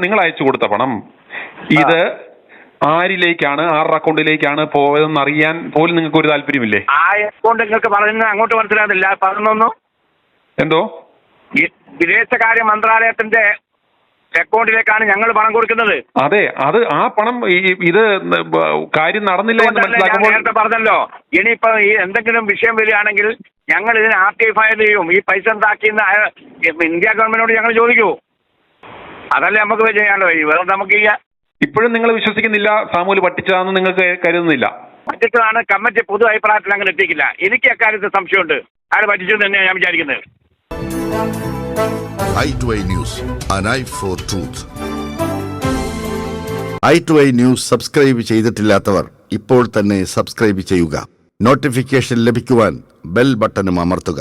[SPEAKER 2] നിങ്ങൾ അയച്ചു കൊടുത്ത പണം ഇത് ആരിലേക്കാണ്, ആരുടെ അക്കൗണ്ടിലേക്കാണ് പോയതെന്ന് അറിയാൻ പോലും നിങ്ങൾക്ക് ഒരു താല്പര്യമില്ലേ?
[SPEAKER 3] ആ അക്കൗണ്ട് നിങ്ങൾക്ക് പറയുന്നത് അങ്ങോട്ട് മനസ്സിലാകുന്നില്ല. പറഞ്ഞൊന്നു
[SPEAKER 2] എന്തോ
[SPEAKER 3] വിദേശകാര്യ മന്ത്രാലയത്തിന്റെ അക്കൗണ്ടിലേക്കാണ് ഞങ്ങൾ പണം കൊടുക്കുന്നത്.
[SPEAKER 2] അതെ, അത് ആ പണം ഇത് കാര്യം നടന്നില്ല എന്ന് മനസ്സിലാക്കുമ്പോൾ
[SPEAKER 3] നേരത്തെ പറഞ്ഞല്ലോ. ഇനിയിപ്പോ ഈ എന്തെങ്കിലും വിഷയം വരികയാണെങ്കിൽ ഞങ്ങൾ ഇതിന് RTI ഫയൽ ചെയ്യും. ഈ പൈസ എന്താക്കിയെന്ന് ഇന്ത്യ ഗവൺമെന്റിനോട് ഞങ്ങൾ ചോദിക്കൂ. അതല്ലേ നമുക്ക് ചെയ്യാനുള്ളത്. വേറെ നമുക്ക് ചെയ്യാം.
[SPEAKER 2] ഇപ്പോഴും നിങ്ങൾ വിശ്വസിക്കുന്നില്ല സാമൂല് പറ്റിച്ചതാണെന്ന് നിങ്ങൾക്ക് കരുതുന്നില്ല?
[SPEAKER 3] പറ്റിച്ചതാണ് കമ്മിറ്റി പൊതു അഭിപ്രായത്തിൽ അങ്ങനെ എത്തിക്കില്ല. എനിക്ക് അക്കാര്യത്തിൽ സംശയമുണ്ട്. അയാൾ പറ്റിച്ചു തന്നെയാണ് ഞാൻ വിചാരിക്കുന്നത്.
[SPEAKER 5] i2i News, an eye for truth. i2i News subscribe ചെയ്തിട്ടില്ലാത്തവർ ഇപ്പോൾ തന്നെ സബ്സ്ക്രൈബ് ചെയ്യുക. നോട്ടിഫിക്കേഷൻ ലഭിക്കുവാൻ ബെൽ ബട്ടണും അമർത്തുക.